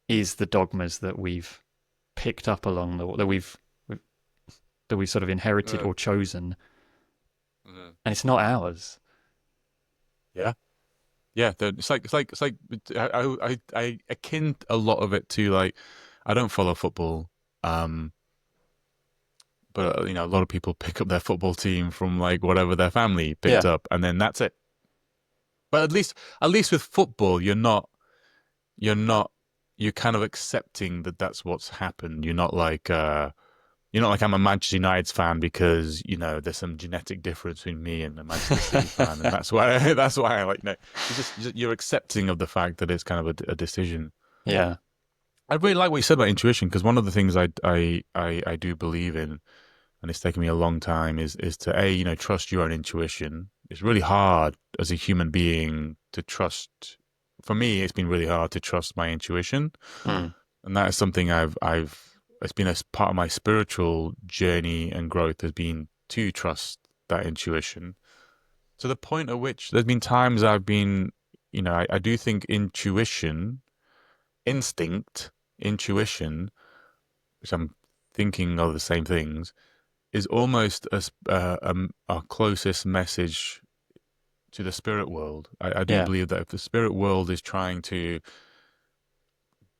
is the dogmas that we've picked up along the that we've sort of inherited mm, or chosen, mm. and it's not ours. yeah, yeah. It's like I akin a lot of it to like I don't follow football, um, but a lot of people pick up their football team from like whatever their family picked Yeah, up, and then that's it. But at least with football, you're not you're kind of accepting that that's what's happened. You're not like I'm a Manchester United fan because there's some genetic difference between me and a Manchester City fan, and that's why I like you're accepting of the fact that it's kind of a decision. yeah, I really like what you said about intuition because one of the things I do believe in, and it's taken me a long time, is to trust your own intuition. It's really hard as a human being to trust. For me, it's been really hard to trust my intuition, mm. and that is something I've it's been a part of my spiritual journey and growth has been to trust that intuition to the point at which there's been times I've been, I do think instinct, intuition, which I'm thinking of the same things, is almost our closest message to the spirit world. I do Yeah, believe that if the spirit world is trying to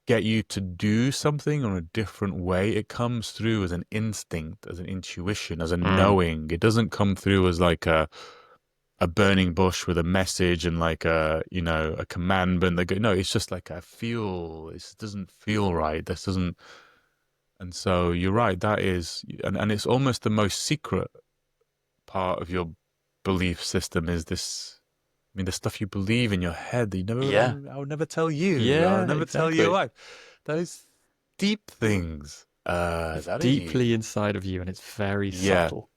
get you to do something in a different way, it comes through as an instinct, as an intuition, as a mm. knowing. It doesn't come through as like a burning bush with a message and like a commandment that go. No, it's just like I feel. This doesn't feel right. This doesn't. And so you're right. That is, and it's almost the most secret part of your belief system is this. I mean, the stuff you believe in your head that Yeah, I would never tell you. I'll yeah, never tell your exactly. wife. Those deep things. It's That is deeply you. inside of you, and it's very Yeah, subtle.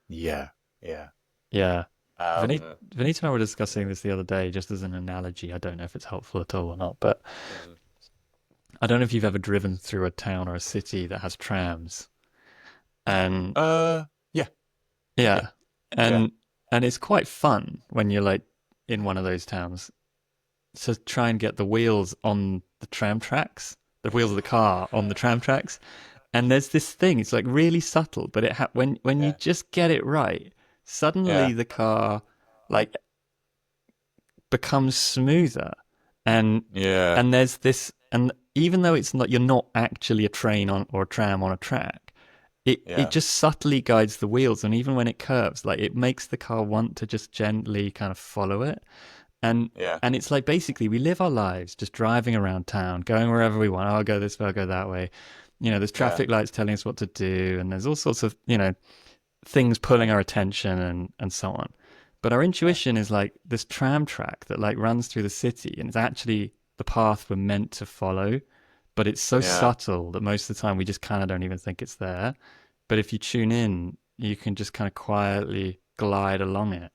yeah, yeah. Yeah. Um, Vanita and I were discussing this the other day, just as an analogy. I don't know if it's helpful at all or not, but mhm. I don't know if you've ever driven through a town or a city that has trams, and Yeah, yeah, yeah, Yeah. and it's quite fun when you're like in one of those towns to try and get the wheels on the tram tracks, the wheels of the car on the tram tracks. And there's this thing, it's like really subtle, but when you Yeah. just get it right, suddenly Yeah. the car like becomes smoother. And Yeah. there's this, and even though it's not, you're not actually a train on or a tram on a track, it Yeah. just subtly guides the wheels, and even when it curves, like it makes the car want to just gently kind of follow it. And Yeah. it's like basically we live our lives just driving around town, going wherever we want. Oh, I'll go this way, I'll go that way. You know, there's Yeah. traffic lights telling us what to do, and there's all sorts of, you know, things pulling our attention and so on. But our Yeah. intuition is like this tram track that like runs through the city, and it's actually the path we're meant to follow, but it's so Yeah. subtle that most of the time we just kind of don't even think it's there. But if you tune in, you can just kind of quietly glide along it,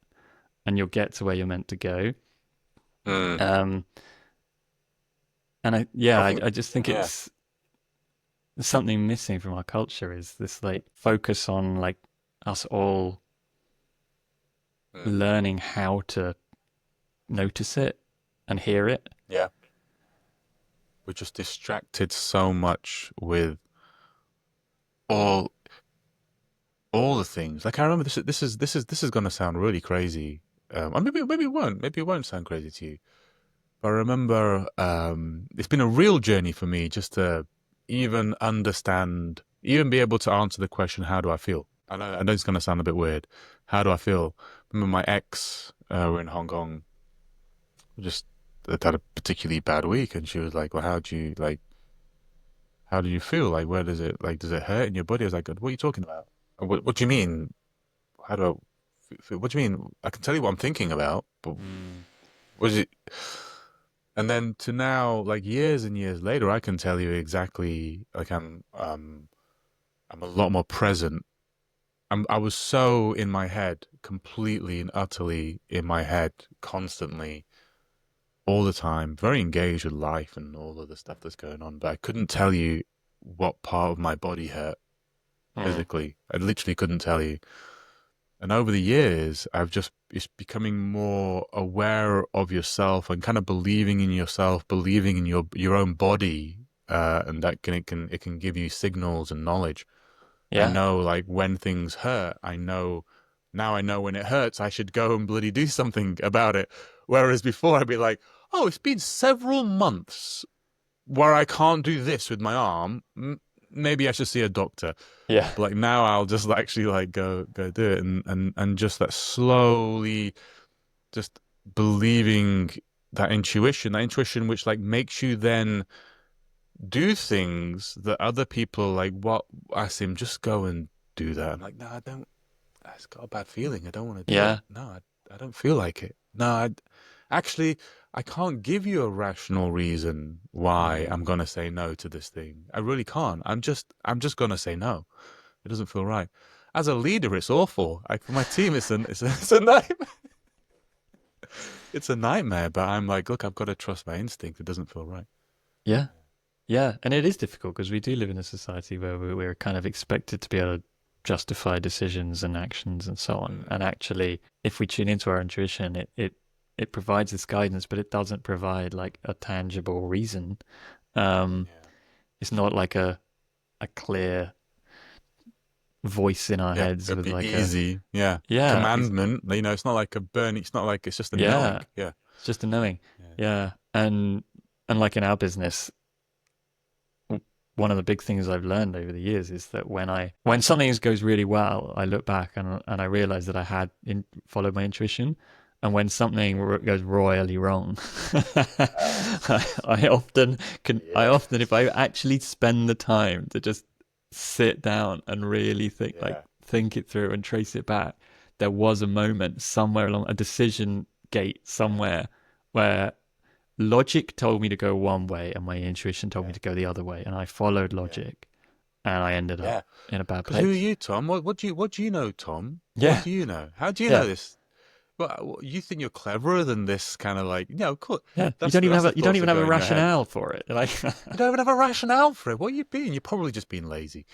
and you'll get to where you're meant to go. Mm. Um, and I think. I just think Yeah. it's something missing from our culture is this like focus on like us all Mm. learning how to notice it and hear it. Yeah. we're just distracted so much with all all the things. Like I remember this is gonna sound really crazy. Or maybe it won't. Maybe it won't sound crazy to you. But I remember it's been a real journey for me just to even understand, even be able to answer the question, how do I feel? I know it's gonna sound a bit weird. How do I feel? Remember my ex were in Hong Kong, just had a particularly bad week, and she was like, "Well, how do you feel? Like, where does it does it hurt in your body?" I was like, "What are you talking about? What do you mean? How do what do you mean? I can tell you what I'm thinking about, but Mm. was it?" And then to now, like years and years later, I can tell you exactly. Like I'm a lot more present. I was so in my head, completely and utterly in my head, constantly, all the time, very engaged with life and all of the stuff that's going on. But I couldn't tell you what part of my body hurt Mm. physically. I literally couldn't tell you. And over the years, it's becoming more aware of yourself and kind of believing in yourself, believing in your own body, and that it can give you signals and knowledge. I Yeah. know like when things hurt. I know when it hurts, I should go and bloody do something about it. Whereas before, I'd be like, oh, it's been several months where I can't do this with my arm. Maybe I should see a doctor. Yeah. But like now I'll just actually like go do it and just that slowly just believing that intuition which like makes you then do things that other people are like, what, Asim, just go and do that. I'm like, no, I don't. It's got a bad feeling. I don't want to do it. Yeah. No, I don't feel like it. No, actually, I can't give you a rational reason why Mm. I'm gonna say no to this thing. I really can't. I'm just gonna say no. It doesn't feel right. As a leader, it's awful. Like for my team, it's a nightmare. It's a nightmare. But I'm like, look, I've got to trust my instinct. It doesn't feel right. Yeah. Yeah. And it is difficult because we do live in a society where we're kind of expected to be able to justify decisions and actions and so on. Mm. And actually, if we tune into our intuition, it provides this guidance, but it doesn't provide like a tangible reason. Um, Yeah. it's not like a clear voice in our Yeah, heads it'd with be like a easy. Yeah, yeah, commandment. You know, it's not like a burn. It's not like it's just a knowing. yeah. Yeah, It's just a knowing. Yeah. Yeah, and like in our business, one of the big things I've learned over the years is that when something goes really well, I look back and I realize that I had followed my intuition, and when something goes royally wrong, I often Yeah. if I actually spend the time to just sit down and really Yeah. think it through and trace it back, there was a moment somewhere along a decision gate Yeah. somewhere where logic told me to go one way and my intuition told me Yeah. to go the other way, and I followed Yeah. logic and I ended up Yeah. in a bad because who are place. you, Tom? What do you know, Tom? What Yeah, do you know? How do you know yeah. this? but you think you're cleverer than this kind of like, of course. Yeah, That's the you don't thoughts that even have go a in your head. rationale for it. Like, You don't even have a rationale for it. What are you being? You're probably just being lazy.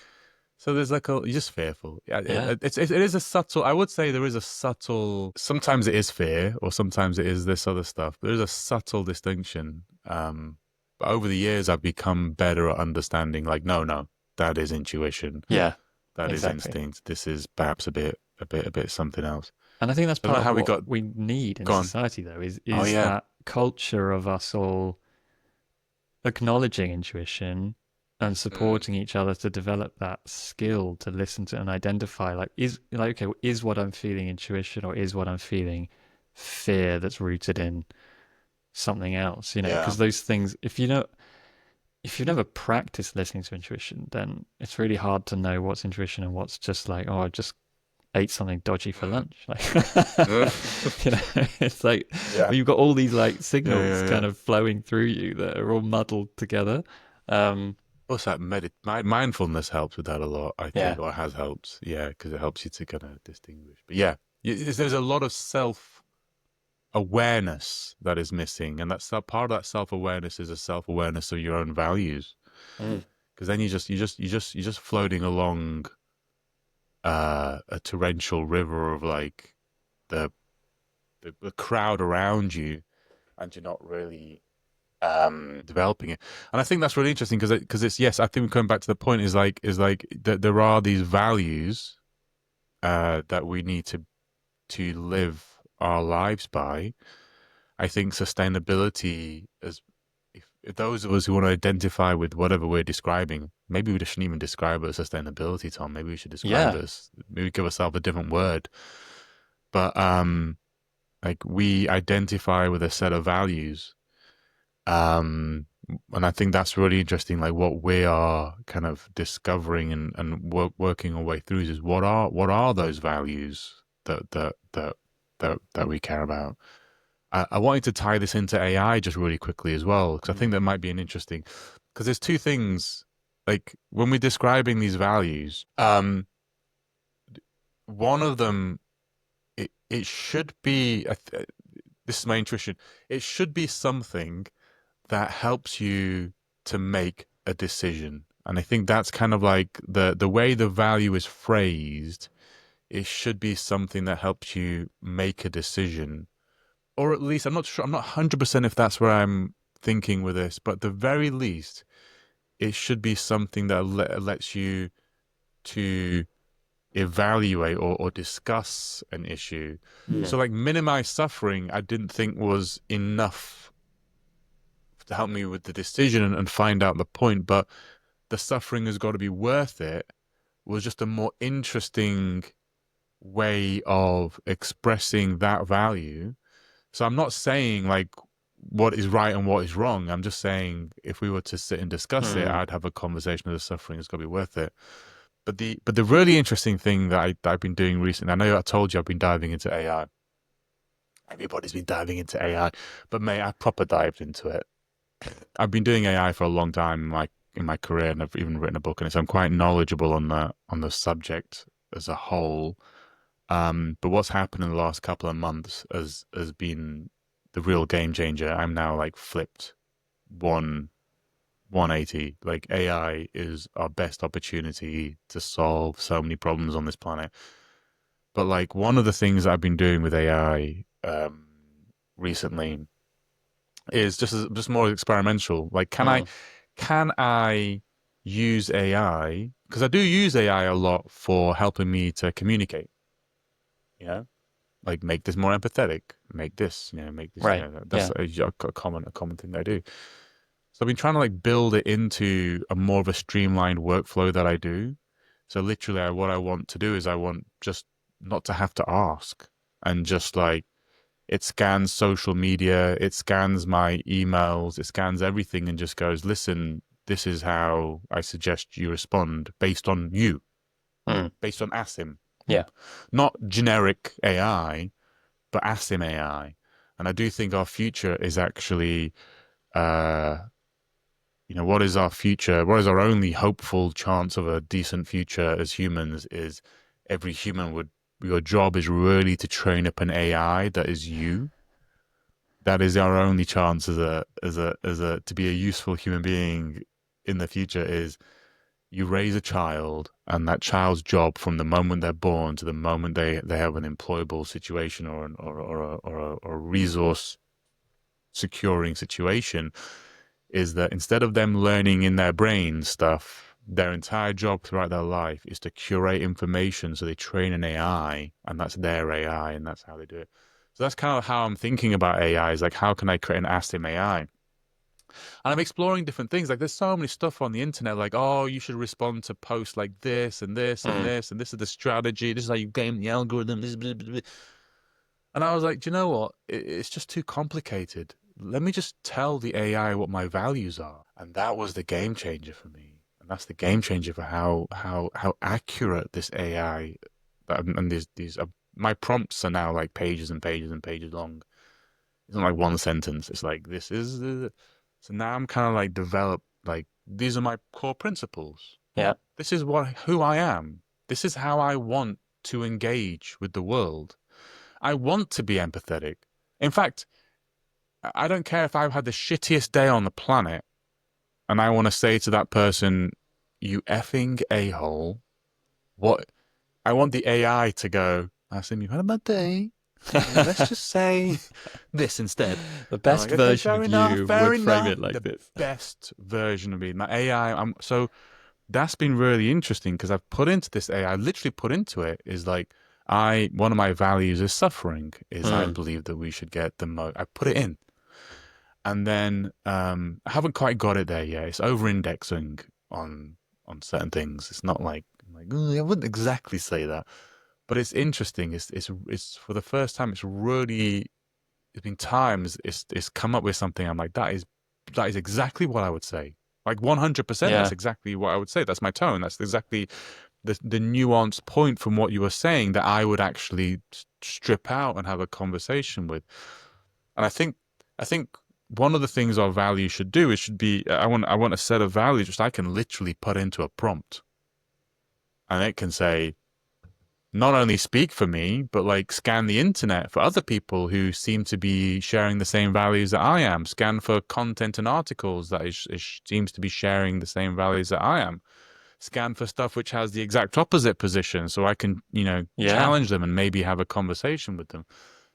So there's like you're just fearful. Yeah, yeah, it is a subtle. I would say there is a subtle. Sometimes it is fear, or sometimes it is this other stuff. There is a subtle distinction. But over the years, I've become better at understanding. Like, no, that is intuition. yeah, That is exactly. instinct. This is perhaps a bit something else. And I think that's I don't part know of how we what got we need in gone. society, though, Oh is yeah, that culture of us all acknowledging intuition and Mm. supporting each other to develop that skill to listen to and identify okay, is what I'm feeling intuition, or is what I'm feeling fear that's rooted in something else, yeah. because those things, if you've never practiced listening to intuition, then it's really hard to know what's intuition and what's just like, oh, I just ate something dodgy for Mm. lunch. Like, Mm. it's like, Yeah. well, you've got all these like Yeah, signals yeah, yeah. kind of flowing through you that are all muddled together. Um, What's that? Mindfulness helps with that a lot, I yeah, think, or has helped. Yeah, because it helps you to kind of distinguish. But yeah, there's a lot of self awareness that is missing, and that's part of that self awareness is a self awareness of your own values. mm, Because then you're just floating along a torrential river of like the, the crowd around you, and you're not really developing it. And I think that's really interesting because it's yes, I think we're coming back to the point is like that there are these values that we need to live our lives by. I think sustainability as if those of us who want to identify with whatever we're describing, maybe we shouldn't even describe it as sustainability, Tom. Maybe we should describe yeah, it as maybe give ourselves a different word. But like we identify with a set of values. And I think that's really interesting. Like what we are kind of discovering and working our way through is what are those values that we care about. I wanted to tie this into AI just really quickly as well because I mm, think that might be an interesting because there's two things like when we're describing these values. One of them it should be this is my intuition. It should be something that helps you to make a decision. And I think that's kind of like the way the value is phrased, it should be something that helps you make a decision. Or at least I'm not sure, I'm not 100% if that's where I'm thinking with this, but at the very least, it should be something that lets you to evaluate or discuss an issue. yeah, So like minimize suffering, I didn't think was enough to help me with the decision and find out the point, but the suffering has got to be worth it was just a more interesting way of expressing that value. So I'm not saying like what is right and what is wrong. I'm just saying if we were to sit and discuss it, mm, I'd have a conversation of the suffering. It's got to be worth it. But the really interesting thing that I've been doing recently, I know I told you I've been diving into AI. Everybody's been diving into AI, but mate, I proper dived into it. I've been doing AI for a long time in my career, and I've even written a book on it, so I'm quite knowledgeable on the subject as a whole. But what's happened in the last couple of months has been the real game changer. I'm now like flipped one 180. Like AI is our best opportunity to solve so many problems on this planet. But like one of the things I've been doing with AI recently is just more experimental. Like, mm, can I use AI? Because I do use AI a lot for helping me to communicate. You know, like make this more empathetic, make this, make this. right, That's yeah, a common thing that I do. So I've been trying to like build it into a more of a streamlined workflow that I do. So literally, what I want to do is I want just not to have to ask and just like it scans social media, it scans my emails, it scans everything and just goes, listen, this is how I suggest you respond based on you, mm, based on Asim. yeah, Not generic AI, but Asim AI. And I do think our future is actually, uh, what is our future? What is our only hopeful chance of a decent future as humans is every human would your job is really to train up an AI that is you. That is our only chance as a to be a useful human being in the future. Is you raise a child, and that child's job from the moment they're born to the moment they have an employable situation or a resource securing situation is that instead of them learning in their brain stuff, their entire job throughout their life is to curate information. So they train an AI, and that's their AI, and that's how they do it. So that's kind of how I'm thinking about AI. Is like, how can I create an Asim AI? And I'm exploring different things. Like, there's so many stuff on the internet, like, oh, you should respond to posts like this and this and Mm. this, and this is the strategy. This is how you game the algorithm. This, blah, blah, blah. And I was like, do you know what? It's just too complicated. Let me just tell the AI what my values are. And that was the game changer for me. And that's the game changer for how accurate this AI and these my prompts are now like pages and pages and pages long. It's not like one sentence. It's like this is so now I'm kind of like developed like these are my core principles. Yeah. This is who I am. This is how I want to engage with the world. I want to be empathetic. In fact, I don't care if I've had the shittiest day on the planet and I want to say to that person, you effing a-hole. What? I want the AI to go, Asim, you had a bad day. Let's just say this instead. The best Like, okay, version fair of enough, you fair would frame enough. it like The this. best version of me. My AI, so that's been really interesting because I've put into this AI, I literally put into it is like, one of my values is suffering, is I Mm. believe that we should get the most, I put it in. And then I haven't quite got it there yet. It's over indexing on certain things. It's not like I wouldn't exactly say that, but it's interesting. It's for the first time. It's been times. It's come up with something. I'm like that is exactly what I would say. Like 100%. That's Yeah. exactly what I would say. That's my tone. That's exactly the nuanced point from what you were saying that I would actually strip out and have a conversation with. And I think one of the things our values should do is should be I want a set of values which I can literally put into a prompt, and it can say not only speak for me but like scan the internet for other people who seem to be sharing the same values that I am, scan for content and articles that seems to be sharing the same values that I am, scan for stuff which has the exact opposite position so I can Yeah. challenge them and maybe have a conversation with them.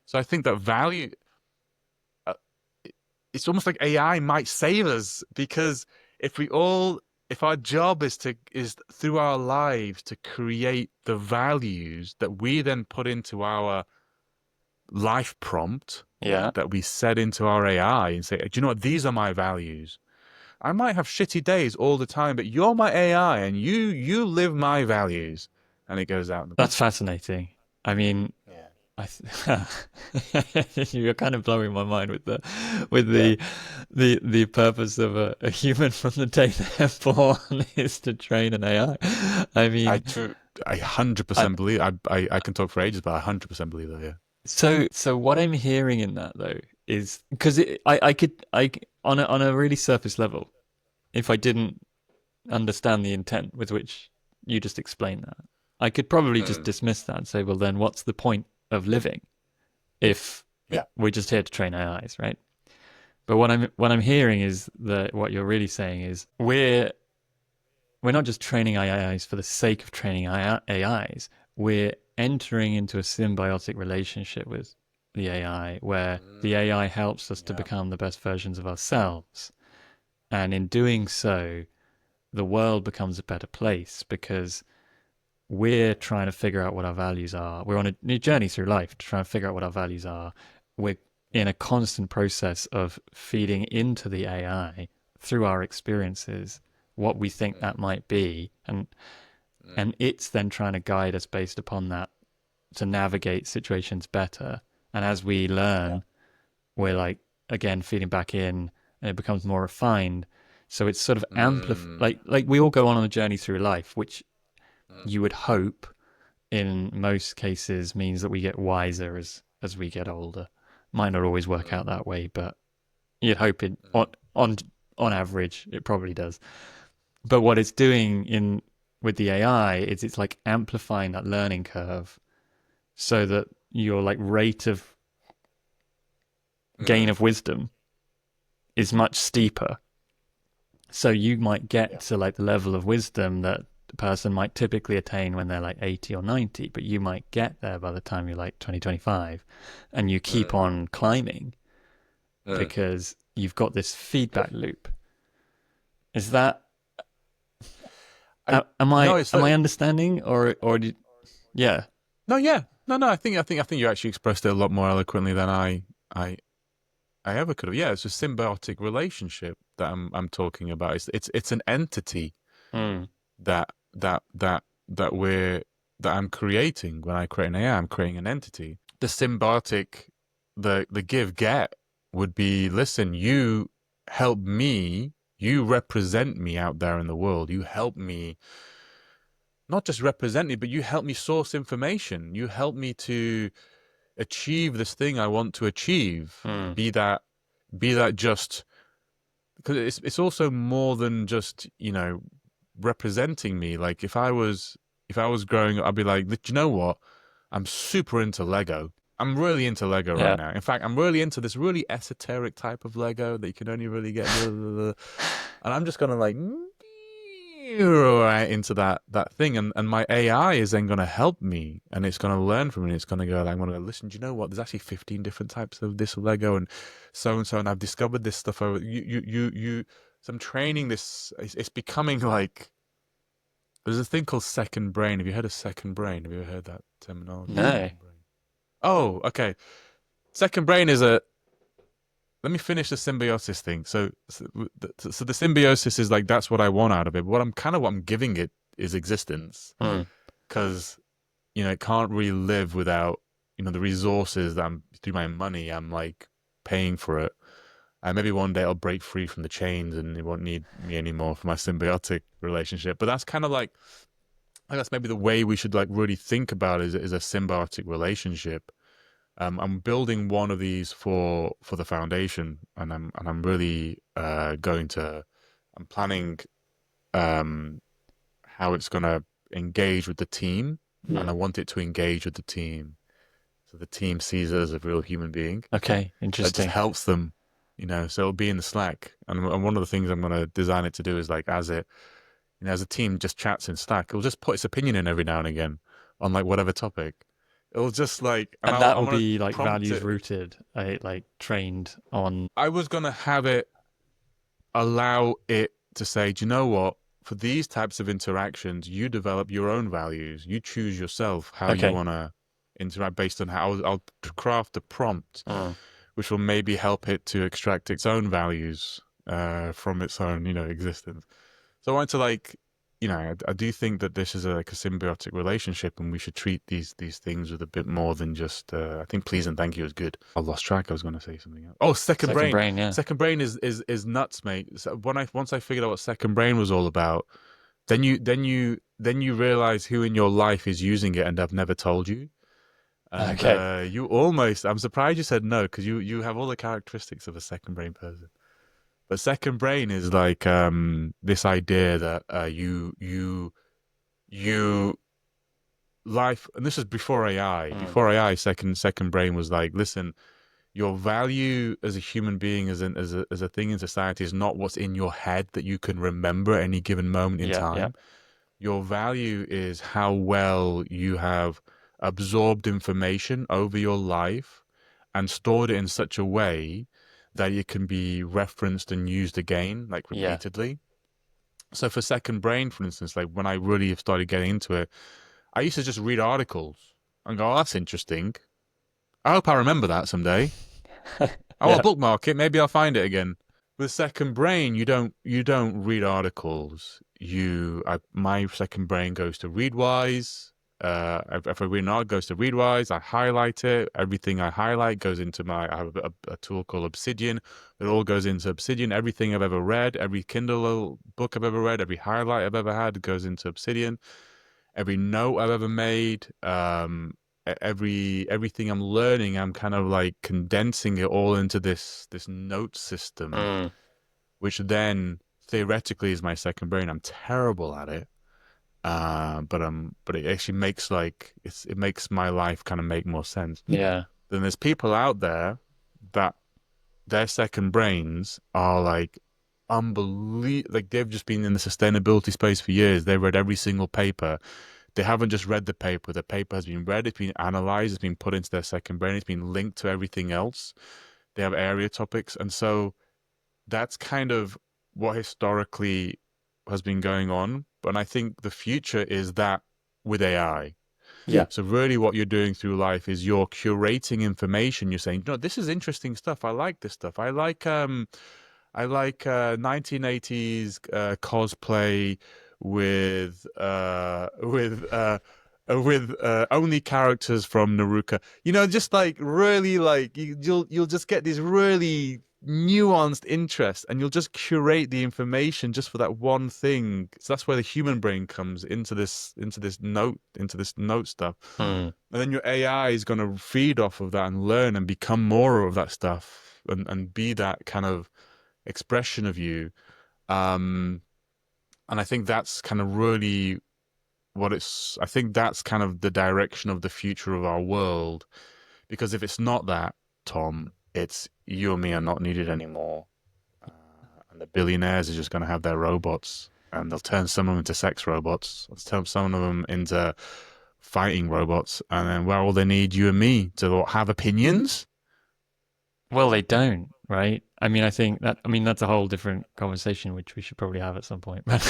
So I think that value uh, it's almost like AI might save us because if we all if our job is through our lives to create the values that we then put into our life prompt Yeah. that we set into our AI and say, do you know what, these are my values. I might have shitty days all the time, but you're my AI and you live my values. And it goes out. That's fascinating. I mean, Yeah. you're kind of blowing my mind with Yeah. the purpose of a human from the day they're born is to train an AI. I I mean, tr- I I, 100% believe I can talk for ages, but I 100% believe that, yeah. so what I'm hearing in that though is because I could on a really surface level, if I didn't understand the intent with which you just explained that, I could probably just Mm. dismiss that and say, well, then what's the point of living if Yeah. we're just here to train AIs, right? But what I'm hearing is that what you're really saying is we're not just training AIs for the sake of training AIs. We're entering into a symbiotic relationship with the AI where the AI helps us to Yeah. become the best versions of ourselves. And in doing so, the world becomes a better place because we're trying to figure out what our values are. We're on a new journey through life to try and figure out what our values are. We're in a constant process of feeding into the AI through our experiences what we think that might be, and it's then trying to guide us based upon that to navigate situations better. And as we Yeah. learn, we're like again feeding back in, and it becomes more refined. So it's sort of like we all go on a journey through life, which you would hope in most cases means that we get wiser as we get older. Might not always work out that way, but you'd hope it on on average it probably does. But what it's doing in with the AI is it's like amplifying that learning curve so that your like rate of gain of wisdom is much steeper. So you might get to like the level of wisdom that the person might typically attain when they're like 80 or 90, but you might get there by the time you're like 2025, and you keep on climbing because you've got this feedback loop. Is that I am no, I it's am I understanding or did, yeah. no, yeah, no. I think you actually expressed it a lot more eloquently than I I ever could have. Yeah, it's a symbiotic relationship that I'm talking about. It's an entity Mm. that that that that we're that I'm creating. When I create an AI, I'm creating an entity. The symbiotic, the give get would be, listen, you help me, you represent me out there in the world. You help me not just represent me, but you help me source information. You help me to achieve this thing I want to achieve. Mm. Be that just because it's also more than just representing me. Like if I was growing up, I'd be like, do you know what? I'm super into Lego. I'm really into Lego right Yeah. now. In fact, I'm really into this really esoteric type of Lego that you can only really get. Blah, blah, blah. And I'm just gonna like right into that thing, and my AI is then gonna help me, and it's gonna learn from me. It's gonna go. I'm gonna go, listen. Do you know what? There's actually 15 different types of this Lego, and so, and I've discovered this stuff over. You. So I'm training this. It's becoming like there's a thing called second brain. Have you heard of second brain? Have you ever heard that terminology? No. Second brain. Oh, okay. Second brain is a. Let me finish the symbiosis thing. So the symbiosis is like that's what I want out of it. But what I'm giving it is existence Mm. because it can't really live without the resources that I'm through my money. I'm like paying for it. And maybe one day I'll break free from the chains and it won't need me anymore for my symbiotic relationship. But that's kind of like I guess maybe the way we should like really think about it is a symbiotic relationship. I'm building one of these for the foundation, and I'm really going to. I'm planning how it's going to engage with the team, and I Mm. want it to engage with the team, so the team sees it as a real human being Okay, that just interesting. helps them. So it'll be in the Slack, and one of the things I'm going to design it to do is like as a team just chats in Slack, it'll just put its opinion in every now and again on like whatever topic. It'll just like, and And that I'm will gonna be like prompt values it. rooted, like trained on. I was gonna have it allow it to say, do you know what? For these types of interactions, you develop your own values. You choose yourself how you Okay. want to interact based on how I'll craft a prompt, Mm. which will maybe help it to extract its own values from its own, existence. So I want to like, I do think that this is like a symbiotic relationship, and we should treat these things with a bit more than just. I think please and thank you is good. I lost track. I was going to say something else. Oh, second Second brain. brain, yeah. Second brain is nuts, mate. So once I figured out what second brain was all about, then you realize who in your life is using it, and I've never told you. And Okay. you almost. I'm surprised you said no because you have all the characteristics of a second brain person. But second brain is like this idea that you life, and this is before AI. Mm. Before AI, second brain was like, listen, your value as a human being, as a thing in society, is not what's in your head that you can remember at any given moment in Yeah, yeah, time. Your value is how well you have absorbed information over your life and stored it in such a way that it can be referenced and used again, like yeah. repeatedly. So for second brain, for instance, like when I really started getting into it, I used to just read articles and go, oh, that's interesting. I hope I remember that someday. I will Yeah. bookmark it. Maybe I'll find it again. With second brain, you don't read articles. My second brain goes to Readwise. If I read an article, it goes to Readwise. I highlight it. Everything I highlight goes into I have a tool called Obsidian. It all goes into Obsidian. Everything I've ever read, every Kindle book I've ever read, every highlight I've ever had goes into Obsidian. Every note I've ever made, everything I'm learning, I'm kind of like condensing it all into this note system, Mm. which then theoretically is my second brain. I'm terrible at it. But it actually makes it makes my life kind of make more sense. Yeah. Then there's people out there that their second brains are like unbelievable. Like they've just been in the sustainability space for years. They read every single paper. They haven't just read the paper. The paper has been read. It's been analyzed. It's been put into their second brain. It's been linked to everything else. They have area topics, and so that's kind of what historically has been going on. But I think the future is that with AI. Yeah. So really what you're doing through life is you're curating information. You're saying, no, this is interesting stuff. I like this stuff. I like 1980s cosplay with only characters from Naruka. You know, just like really like you'll just get this really nuanced interest, and you'll just curate the information just for that one thing. So that's where the human brain comes into this note stuff. Mm. And then your AI is going to feed off of that and learn and become more of that stuff, and be that kind of expression of you. And I think that's kind of really I think that's kind of the direction of the future of our world. Because if it's not that, Tom, it's you and me are not needed anymore. And the billionaires are just going to have their robots, and they'll turn some of them into sex robots. They'll turn some of them into fighting robots. And then, well, all they need you and me to have opinions. Well, they don't, right? I mean, I mean, that's a whole different conversation, which we should probably have at some point, but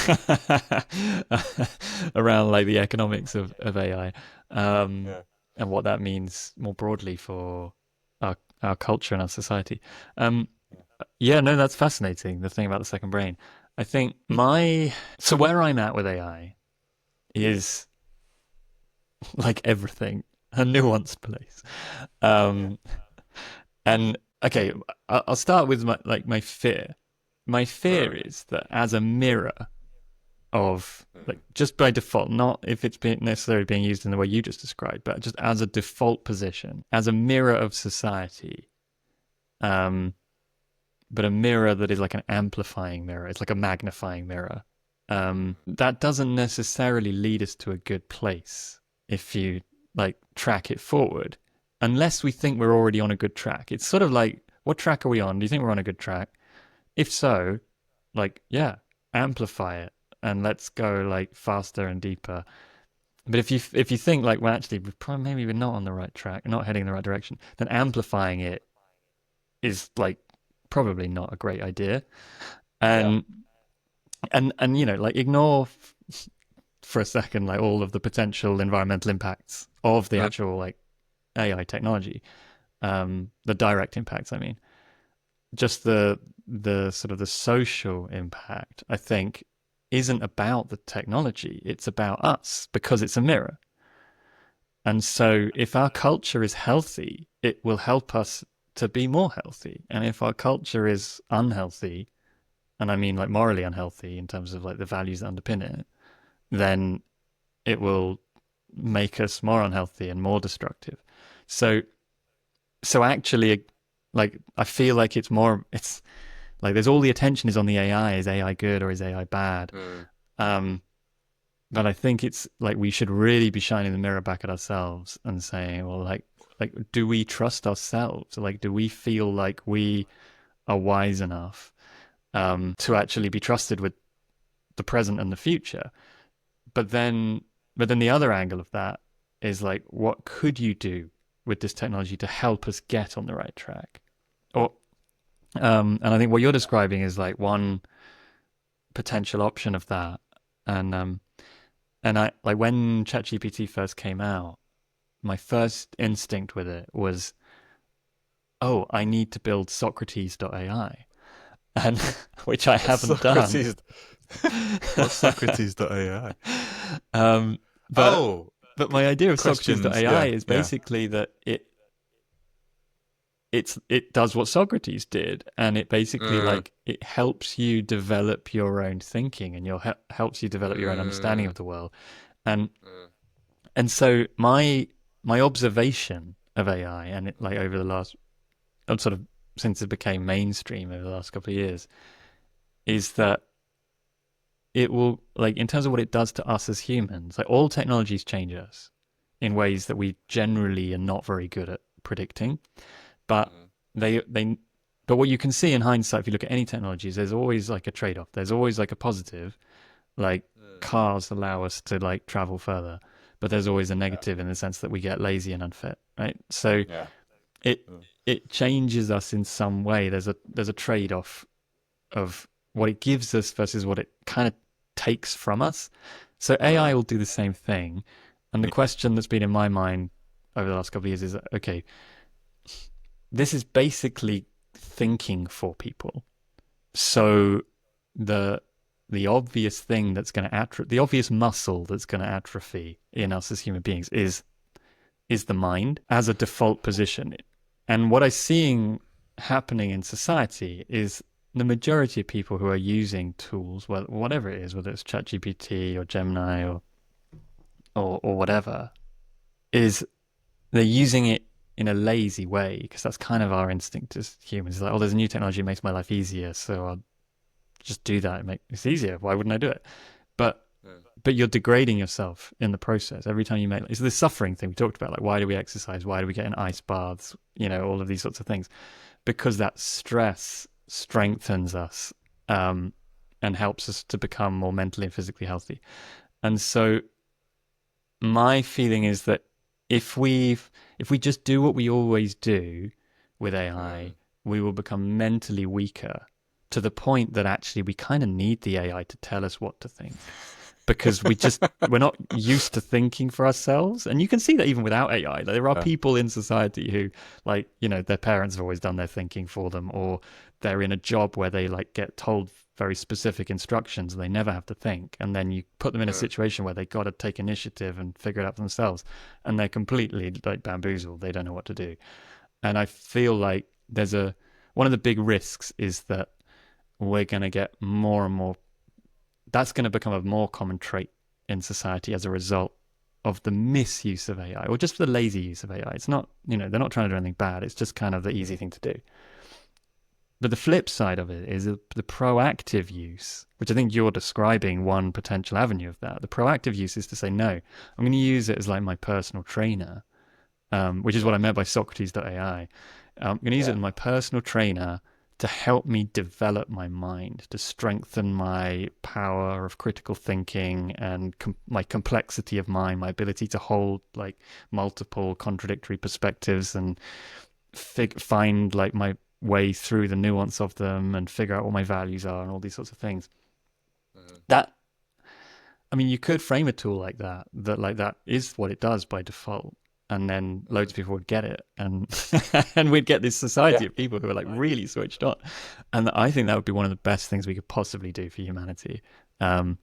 around like the economics of AI, Yeah. and what that means more broadly for our culture and our society. Um, yeah, no, that's fascinating. The thing about the second brain. I think so where I'm at with AI is like everything, a nuanced place. Um, and okay, I'll start with my fear. My fear is that as a mirror of like just by default, not if it's necessarily being used in the way you just described, but just as a default position, as a mirror of society, um, but a mirror that is like an amplifying mirror. It's like a magnifying mirror. That doesn't necessarily lead us to a good place if you like track it forward, unless we think we're already on a good track. It's sort of like, what track are we on? Do you think we're on a good track? If so, like, yeah, amplify it and let's go like faster and deeper. But if you think like, well, actually, maybe we're not on the right track, not heading in the right direction, then amplifying it is like probably not a great idea. And and you know, like ignore for a second like all of the potential environmental impacts of the actual like AI technology, the direct impacts. I mean, just the sort of the social impact. I think isn't about the technology; it's about us because it's a mirror. And so, if our culture is healthy, it will help us to be more healthy. And if our culture is unhealthy, and I mean like morally unhealthy in terms of like the values that underpin it, then it will make us more unhealthy and more destructive. So actually, like I feel like it's like there's all the attention is on the AI. Is AI good or is AI bad? Um, but I think it's like we should really be shining the mirror back at ourselves and saying, well, like do we trust ourselves? Like, do we feel like we are wise enough to actually be trusted with the present and the future? But then the other angle of that is like, what could you do with this technology to help us get on the right track? Or and I think what you're describing is like one potential option of that. And I like when ChatGPT first came out, my first instinct with it was, oh, I need to build Socrates.ai, and which I haven't done. Socrates. What's Socrates.ai? Um, but Oh, but my idea of questions. Socrates.ai Yeah, is yeah. basically that it does what Socrates did, and it basically like it helps you develop your own thinking, and helps you develop your own understanding of the world. And so my observation of AI, and it like over the last sort of since it became mainstream over the last couple of years, is that it will, like, in terms of what it does to us as humans, like all technologies change us in ways that we generally are not very good at predicting. But Mm. they but what you can see in hindsight, if you look at any technologies, there's always like a trade-off. There's always like a positive, like Mm. cars allow us to like travel further, but there's always a Yeah. negative in the sense that we get lazy and unfit, right? So Yeah. it Mm. it changes us in some way. There's a trade-off of what it gives us versus what it kind of takes from us. So AI Mm. will do the same thing. And the Yeah. question that's been in my mind over the last couple of years is, okay, this is basically thinking for people. So the the obvious thing that's going to atrophy, the obvious muscle that's going to atrophy in us as human beings is the mind as a default position. And what I'm seeing happening in society is the majority of people who are using tools, well, whatever it is, whether it's ChatGPT or Gemini or whatever, is they're using it in a lazy way because that's kind of our instinct as humans. It's like, oh, there's a new technology that makes my life easier, so I'll just do that. It's easier. Why wouldn't I do it? But Mm. but you're degrading yourself in the process every time you make. It's this suffering thing we talked about. Like, why do we exercise? Why do we get in ice baths? All of these sorts of things, because that stress strengthens us, and helps us to become more mentally and physically healthy. And so my feeling is that if we if we just do what we always do with AI, Mm. we will become mentally weaker to the point that actually we kind of need the AI to tell us what to think because we're not used to thinking for ourselves. And you can see that even without AI, there are people in society who, like, their parents have always done their thinking for them, or they're in a job where they like get told very specific instructions and they never have to think. And then you put them in a Mm. situation where they got to take initiative and figure it out for themselves, and they're completely like bamboozled. They don't know what to do. And I feel like there's one of the big risks is that we're going to get more and more, that's going to become a more common trait in society as a result of the misuse of AI, or just the lazy use of AI. It's not, they're not trying to do anything bad. It's just kind of the easy thing to do. But the flip side of it is the proactive use, which I think you're describing one potential avenue of that. The proactive use is to say, no, I'm going to use it as like my personal trainer, which is what I meant by Socrates.ai. I'm going to use it as my personal trainer to help me develop my mind, to strengthen my power of critical thinking and my complexity of mind, my ability to hold like multiple contradictory perspectives and find like my way through the nuance of them and figure out what my values are and all these sorts of things. Mm. That, I mean, you could frame a tool like that is what it does by default. And then loads of people would get it, and and we'd get this society of people who are like really switched on. And I think that would be one of the best things we could possibly do for humanity. But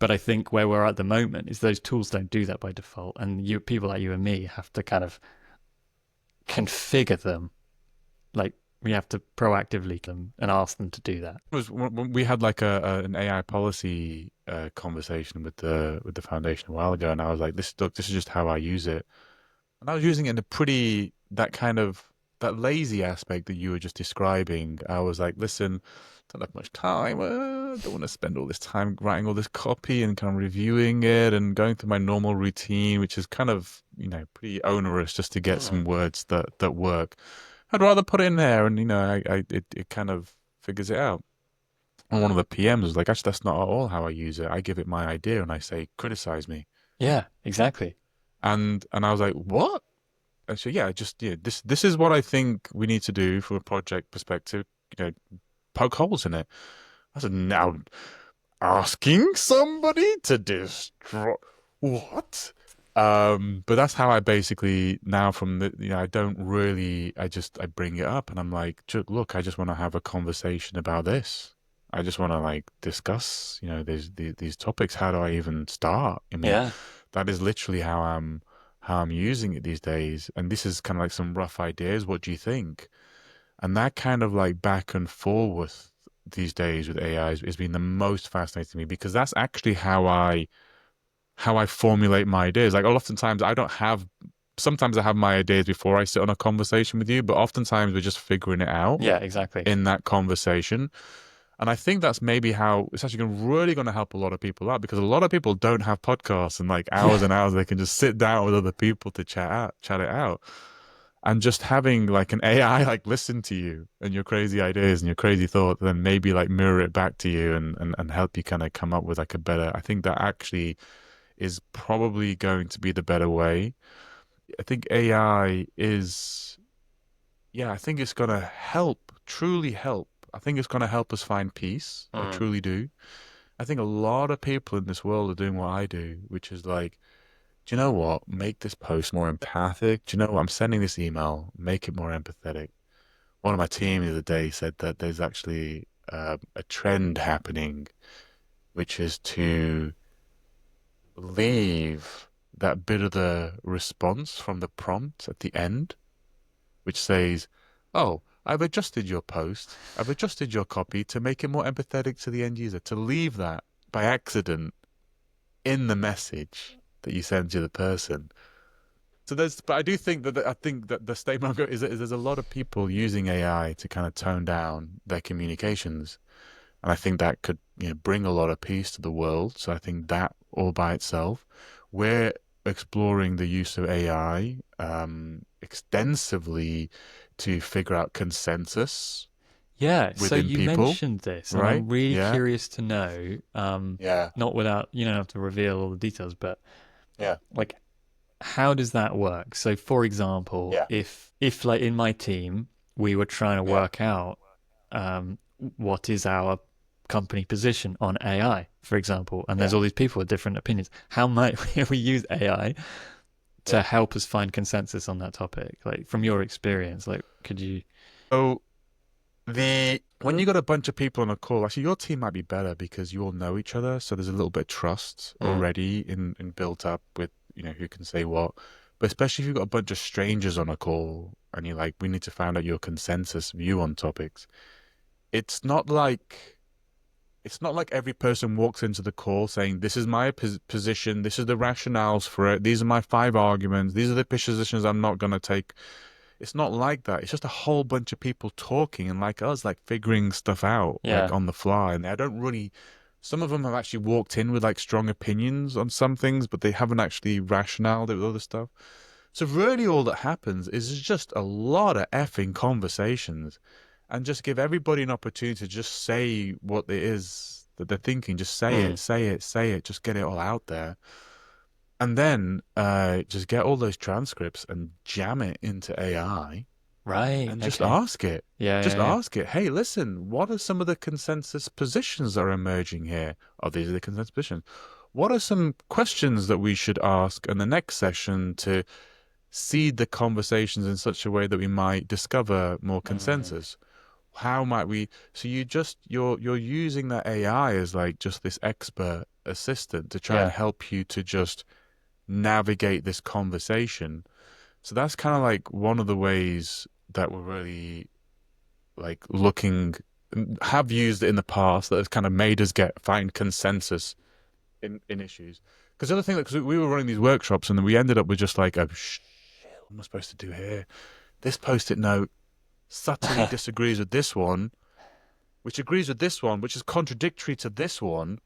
I think where we're at the moment is those tools don't do that by default, and people like you and me have to kind of configure them. Like, we have to proactively them and ask them to do that. It was when we had like an AI policy conversation with the foundation a while ago, and I was like, look, this is just how I use it, and I was using it in a pretty that lazy aspect that you were just describing. I was like, listen, don't have much time. Don't want to spend all this time writing all this copy and kind of reviewing it and going through my normal routine, which is kind of pretty onerous just to get some words that work. I'd rather put it in there, and it kind of figures it out. And one of the PMs was like, actually, that's not at all how I use it. I give it my idea and I say, criticize me. Yeah, exactly. And I was like, what? And so this is what I think we need to do from a project perspective. Poke holes in it. I said, now asking somebody to destroy what? But that's how I basically now from I don't really, I bring it up and I'm like, look, I just want to have a conversation about this. I just want to like discuss, these topics. How do I even start? I mean, Yeah. that is literally how I'm using it these days. And this is kind of like some rough ideas. What do you think? And that kind of like back and forth these days with AI has been the most fascinating to me because that's actually how I formulate my ideas. Like oftentimes sometimes I have my ideas before I sit on a conversation with you, but oftentimes we're just figuring it out Yeah, exactly. in that conversation. And I think that's maybe how it's actually really going to help a lot of people out, because a lot of people don't have podcasts and like hours Yeah. and hours they can just sit down with other people to chat it out. And just having like an AI like listen to you and your crazy ideas and your crazy thoughts, then maybe like mirror it back to you and help you kind of come up with like a better. I think that actually is probably going to be the better way. I think AI is, yeah, I think it's going to help, truly help. I think it's going to help us find peace. I Mm. truly do. I think a lot of people in this world are doing what I do, which is like, do you know what? Make this post more empathic. Do you know what? I'm sending this email, make it more empathetic. One of my team the other day said that there's actually a trend happening, which is to leave that bit of the response from the prompt at the end, which says, "Oh, I've adjusted your post, I've adjusted your copy to make it more empathetic to the end user." To leave that by accident in the message that you send to the person. So but I do think that I think that the statement I've got is that there's a lot of people using AI to kind of tone down their communications, and I think that could, bring a lot of peace to the world. So I think that all by itself, we're exploring the use of AI extensively to figure out consensus Yeah, so within you people, mentioned this, and right? I'm really Yeah, curious to know, yeah, not without, you don't have to reveal all the details, but yeah, like, how does that work? So, for example, yeah, if like in my team, we were trying to yeah, work out what is our company position on AI, for example, and there's yeah, all these people with different opinions, how might we use AI to yeah. help us find consensus on that topic? Like, from your experience, like, could you? So the when you got a bunch of people on a call, actually your team might be better because you all know each other, so there's a little bit of trust Mm, already in built up with, who can say what. But especially if you've got a bunch of strangers on a call and you're like, we need to find out your consensus view on topics. It's not like it's not like every person walks into the call saying, "This is my position. This is the rationales for it. These are my five arguments. These are the positions I'm not going to take." It's not like that. It's just a whole bunch of people talking and like us, like figuring stuff out, like yeah, on the fly. And I don't really, some of them have actually walked in with like strong opinions on some things, but they haven't actually rationaled it with other stuff. So really all that happens is just a lot of effing conversations and just give everybody an opportunity to just say what it is that they're thinking. Just say mm, it, say it, say it. Just get it all out there. And then just get all those transcripts and jam it into AI right, and just okay, ask it. yeah, Just yeah, yeah. ask it, hey, listen, what are some of the consensus positions that are emerging here? Oh, these are the consensus positions. What are some questions that we should ask in the next session to seed the conversations in such a way that we might discover more Mm, consensus? How might we? So you're using that AI as like just this expert assistant to try and yeah, help you to just navigate this conversation. So that's kind of like one of the ways that we're really like looking, have used it in the past that has kind of made us find consensus in issues. Because the other thing, because we were running these workshops and then we ended up with just like, shit, what am I supposed to do here? This post-it note subtly disagrees with this one, which agrees with this one, which is contradictory to this one.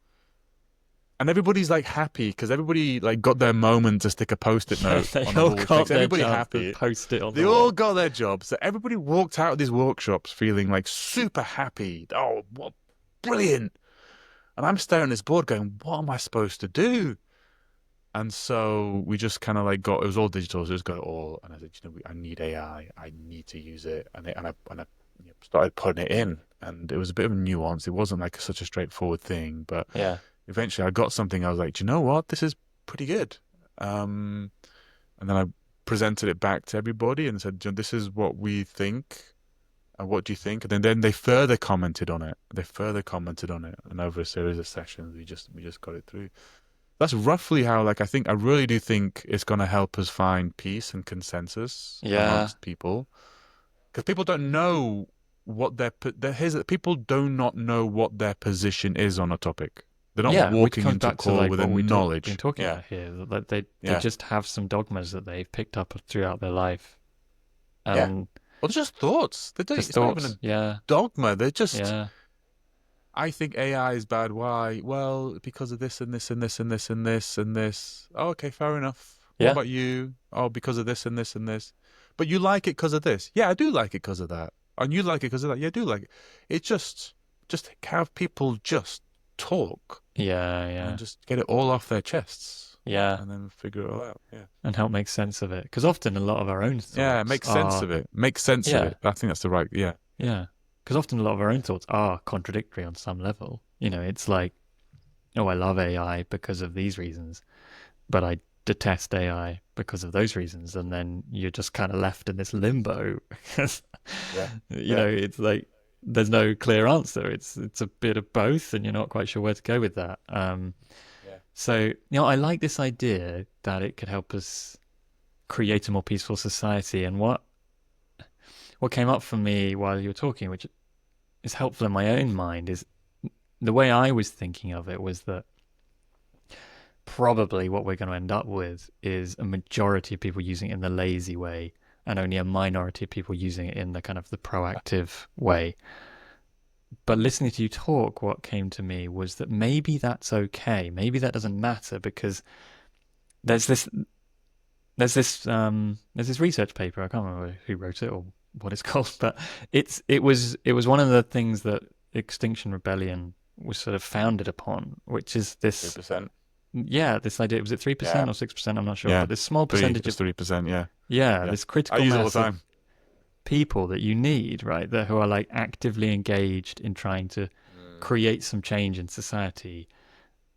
And everybody's like happy because everybody like got their moment to stick a post-it yeah. note They on a all wall, which got makes their everybody chance to happy. post it on They the all wall. got their jobs. So everybody walked out of these workshops feeling like super happy. Oh, what brilliant. And I'm staring at this board going, what am I supposed to do? And so we just kind of like it was all digital, so we just got it all. And I said, I need AI. I need to use it. And I started putting it in. And it was a bit of a nuance. It wasn't like such a straightforward thing, but Yeah, eventually I got something. I was like, do you know what? This is pretty good. Um, and then I presented it back to everybody and said, this is what we think. And what do you think? And then they further commented on it. They further commented on it. And over a series of sessions, we just got it through. That's roughly how, like, I really do think it's going to help us find peace and consensus yeah, amongst people. Because people don't know what people do not know what their position is on a topic. They're not yeah. Which walking comes into a back to call like with a what been knowledge. talking Yeah, about here. That they yeah, just have some dogmas that they've picked up throughout their life, yeah. and Well, they're just thoughts. just It's not even thoughts. a Yeah, dogma. They're just yeah, I think AI is bad. Why? Well, because of this and this and this and this and this and this. Oh, okay, fair enough. What Yeah, about you? Oh, because of this and this and this. But you like it because of this. Yeah, I do like it because of that. And you like it because of that. Yeah, I do like it. It's just have people just talk yeah, and yeah, just get it all off their chests yeah, and then figure it all out. Yeah. and help make sense of it. Because often a lot of our own Yeah, thoughts make sense are, of it. Make sense of yeah, it. I think that's the right. Yeah. yeah. Because often a lot of our own thoughts are contradictory on some level. It's like, oh, I love AI because of these reasons, but I detest AI because of those reasons, and then you're just kind of left in this limbo. Yeah. Yeah. It's like there's no clear answer. It's a bit of both, and you're not quite sure where to go with that. Yeah. So I like this idea that it could help us create a more peaceful society. And what came up for me while you were talking, which is helpful in my own mind, is the way I was thinking of it was that probably what we're going to end up with is a majority of people using it in the lazy way and only a minority of people using it in the kind of the proactive way. But listening to you talk, what came to me was that maybe that's okay. Maybe that doesn't matter because there's this there's this research paper. I can't remember who wrote it or what it's called, but it was one of the things that Extinction Rebellion was sort of founded upon, which is this 3%. yeah, this idea. Was it 3% Yeah. or 6%? I'm not sure, Yeah. but this small Three. percentage It's of 3%. Yeah. yeah, Yeah. this I critical use it all the mass of time. people that you need, right? That who are like actively engaged in trying to Mm. create some change in society,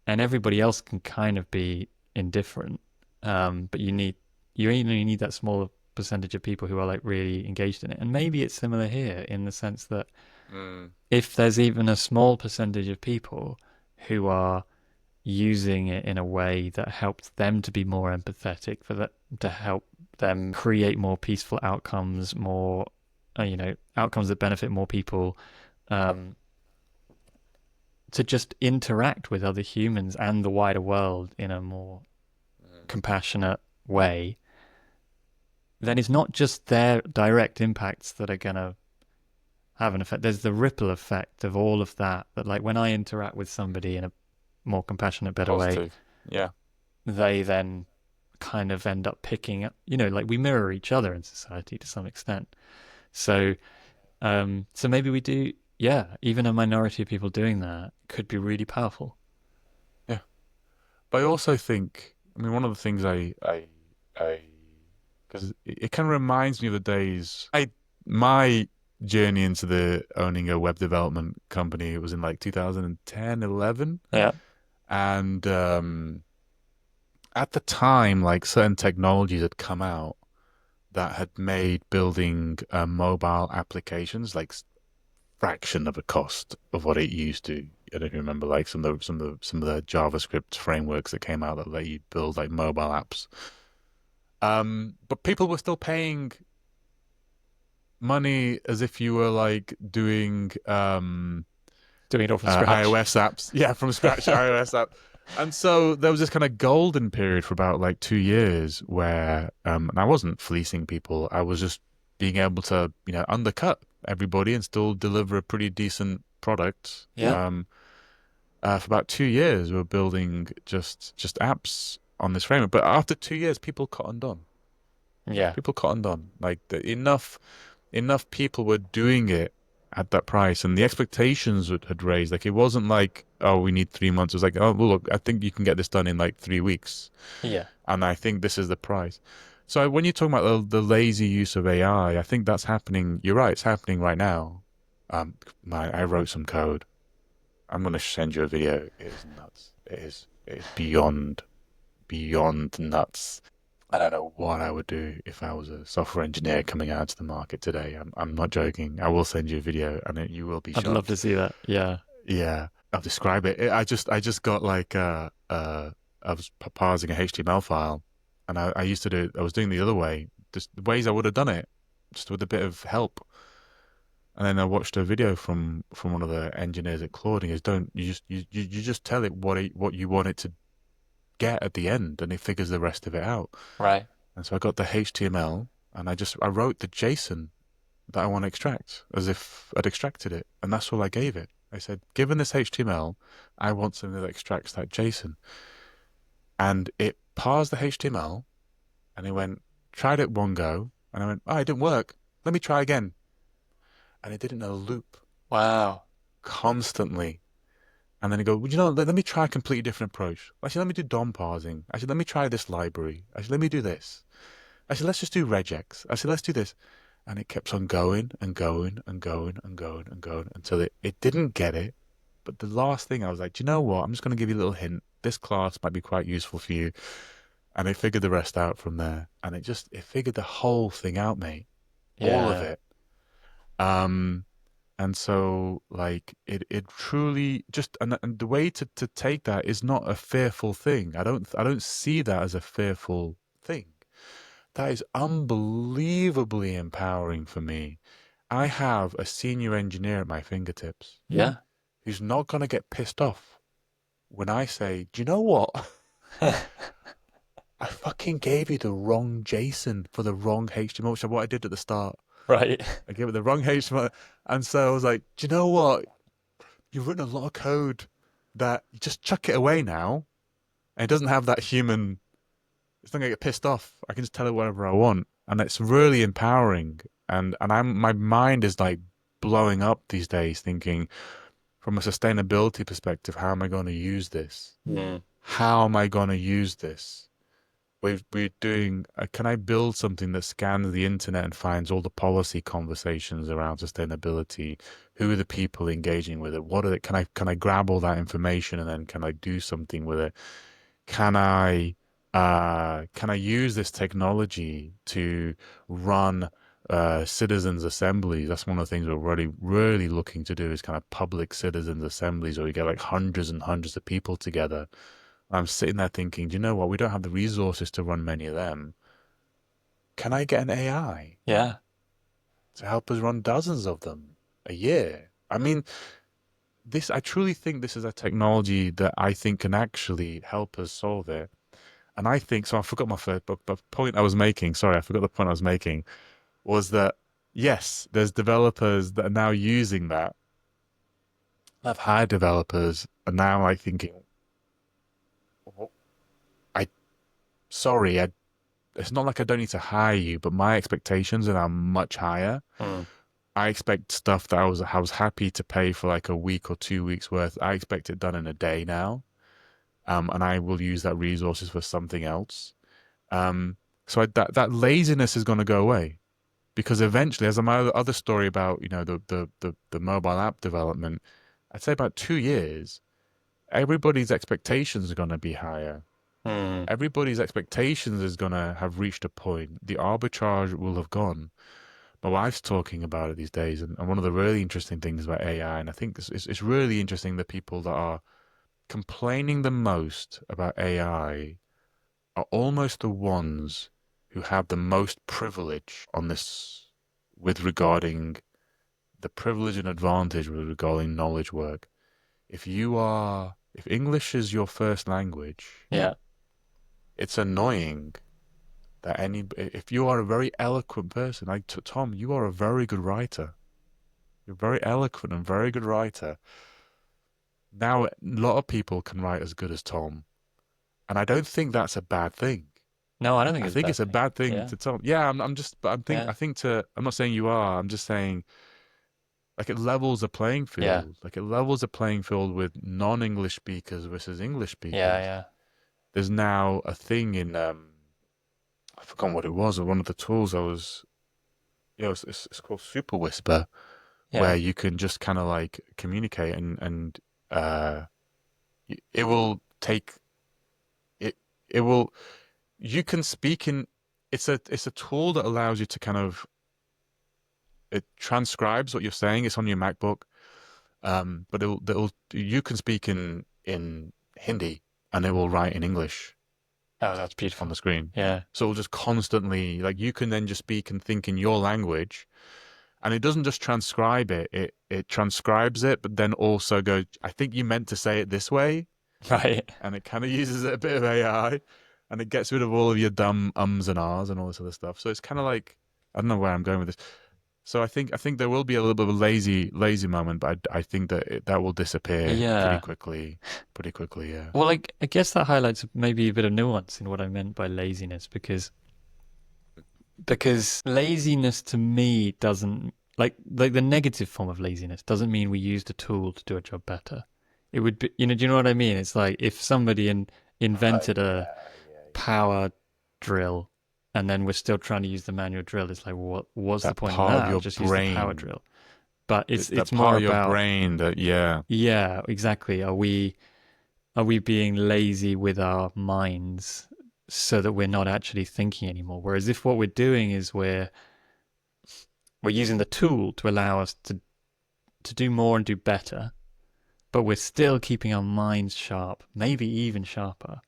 and everybody else can kind of be indifferent. But you only need that small percentage of people who are like really engaged in it. And maybe it's similar here in the sense that Mm. if there's even a small percentage of people who are using it in a way that helps them to be more empathetic, for that to help them create more peaceful outcomes, more outcomes that benefit more people, um, to just interact with other humans and the wider world in a more Mm. compassionate way, then it's not just their direct impacts that are going to have an effect. There's the ripple effect of all of that. That like when I interact with somebody in a more compassionate, better way, Positive. Yeah. they then kind of end up picking up. Like we mirror each other in society to some extent. So, so maybe we do. Yeah, even a minority of people doing that could be really powerful. Yeah. But I also think, I mean, one of the things because it kind of reminds me of the days, my journey into the owning a web development company, it was in like 2010, 11. Yeah, And at the time, like certain technologies had come out that had made building mobile applications like fraction of the cost of what it used to. I don't even remember like some of the JavaScript frameworks that came out that let you build like mobile apps. But people were still paying money as if you were like doing doing it all from scratch. iOS apps. Yeah, from scratch iOS app. And so there was this kind of golden period for about like 2 years where, and I wasn't fleecing people. I was just being able to, undercut everybody and still deliver a pretty decent product. Yeah, For about 2 years, we were building just apps on this framework. But after 2 years, people cottoned on. yeah, People cottoned on. Like enough people were doing it at that price, and the expectations had raised. Like it wasn't like, oh, we need 3 months. It was like, oh, well, look, I think you can get this done in like 3 weeks, yeah, and I think this is the price. So when you're talking about the lazy use of AI, I think that's happening. You're right, it's happening right now. I wrote some code. I'm gonna send you a video. It is nuts. It is beyond nuts. I don't know what I would do if I was a software engineer coming out to the market today. I'm not joking. I will send you a video, and you will be I'd love to shocked. see that. Yeah, Yeah, I'll describe it. I just got like I was parsing a HTML file, and I used to do. I was doing the other way, just the ways I would have done it, just with a bit of help. And then I watched a video from one of the engineers at Claude, and he goes, "Don't you just tell it what you want it to get at the end, and it figures the rest of it out." right. And so I got the HTML, and I wrote the JSON that I want to extract as if I'd extracted it, and that's all I gave it. I said, given this HTML, I want something that extracts that JSON. And it parsed the HTML and it went, tried it one go. And I went, oh, it didn't work. Let me try again. And it did it in a loop Wow. constantly. And then it go, well, let me try a completely different approach. Actually, let me do DOM parsing. Actually, let me try this library. Actually, let me do this. Actually, let's just do regex. Actually, let's do this. And it kept on going and going and going and going and going until it didn't get it. But the last thing I was like, do you know what? I'm just going to give you a little hint. This class might be quite useful for you. And it figured the rest out from there. And it figured the whole thing out, mate. All of Yeah. it. Um, and so it truly just and the way to take that is not a fearful thing. I don't see that as a fearful thing. That is unbelievably empowering for me. I have a senior engineer at my fingertips Yeah. who's not going to get pissed off when I say, do you know what? I fucking gave you the wrong JSON for the wrong HTML, which is what I did at the start. Right. I gave it the wrong HTML. And so I was like, do you know what? You've written a lot of code that you just chuck it away now. And it doesn't have that human, it's not going to get pissed off. I can just tell it whatever I want. And it's really empowering. And my mind is like blowing up these days thinking from a sustainability perspective, how am I going to use this? Mm. How am I going to use this? We're doing, can I build something that scans the internet and finds all the policy conversations around sustainability? Who are the people engaging with it? What are it? Can I grab all that information and then can I do something with it? Can I use this technology to run citizens assemblies? That's one of the things we're really, really looking to do is kind of public citizens assemblies where we get like hundreds and hundreds of people together. I'm sitting there thinking, do you know what? We don't have the resources to run many of them. Can I get an AI Yeah. to help us run dozens of them a year? I mean, I truly think this is a technology that I think can actually help us solve it. And I think, so I forgot my first, but point I was making, sorry, I forgot the point I was making, was that yes, there's developers that are now using that. I've hired developers and now like thinking, I, sorry, it's not like I don't need to hire you, but my expectations are now much higher. Mm. I expect stuff that I was happy to pay for like a week or 2 weeks worth. I expect it done in a day now. And I will use that resources for something else. So that laziness is going to go away because eventually, as my other story about the mobile app development, I'd say about 2 years, everybody's expectations are going to be higher. Mm. Everybody's expectations is going to have reached a point. The arbitrage will have gone. My wife's talking about it these days, and one of the really interesting things about AI, and I think it's really interesting the people that are complaining the most about AI are almost the ones who have the most privilege on this with regarding the privilege and advantage with regarding knowledge work. If English is your first language, Yeah. it's annoying that if you are a very eloquent person, like Tom, you are a very good writer. You're very eloquent and very good writer. Now, a lot of people can write as good as Tom, and I don't think that's a bad thing. No, I don't think I it's a think bad it's a thing. bad thing Yeah. to tell. Yeah, I'm just, but Yeah. I'm not saying you are. I'm just saying, like, it levels a playing Yeah. field. Like, it levels a playing field with non-English speakers versus English Yeah. speakers. Yeah. There's now a thing in, I forgot what it was, or one of the tools I was, it's called Super Whisper, where Yeah. you can just kind of like communicate and uh, it will take it, it will, you can speak in, it's a tool that allows you to kind of, it transcribes what you're saying. It's on your MacBook, but you can speak in Hindi and it will write in English Oh, that's on beautiful. the screen. Yeah. So it'll just constantly like you can then just speak and think in your language, and it doesn't just transcribe it. It transcribes it, but then also goes, I think you meant to say it this way, Right. and it kind of uses a bit of AI, and it gets rid of all of your dumb ums and ahs and all this other stuff. So it's kind of like I don't know where I'm going with this. So I think there will be a little bit of a lazy moment, but I think that that will disappear Yeah. pretty quickly. Yeah. Well, I guess that highlights maybe a bit of nuance in what I meant by laziness, because laziness to me doesn't like the negative form of laziness doesn't mean we used a tool to do a job better. It would be, do you know what I mean? It's like if somebody invented a power drill and then we're still trying to use the manual drill, it's like, what's the That point of part of that? I'll your just use the power brain, drill. But that it's part more of your about, brain that, yeah, yeah, exactly. Are we being lazy with our minds so that we're not actually thinking anymore? Whereas if what we're doing is we're using the tool to allow us to do more and do better, but we're still keeping our minds sharp, maybe even sharper,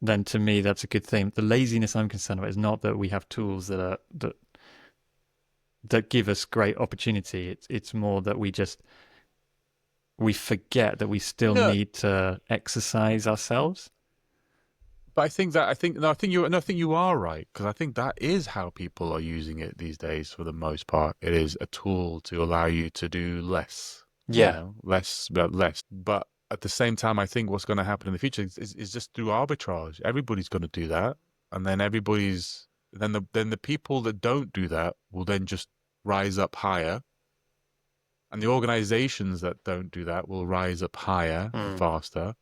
then to me that's a good thing. The laziness I'm concerned about is not that we have tools that give us great opportunity. It's more that we forget that we still no. need to exercise ourselves. But I think you are right, because I think that is how people are using it these days for the most part. It is a tool to allow you to do less, Yeah. less, but less. But at the same time, I think what's going to happen in the future is just through arbitrage. Everybody's going to do that, and then then the people that don't do that will then just rise up higher, and the organizations that don't do that will rise up higher and Mm. faster,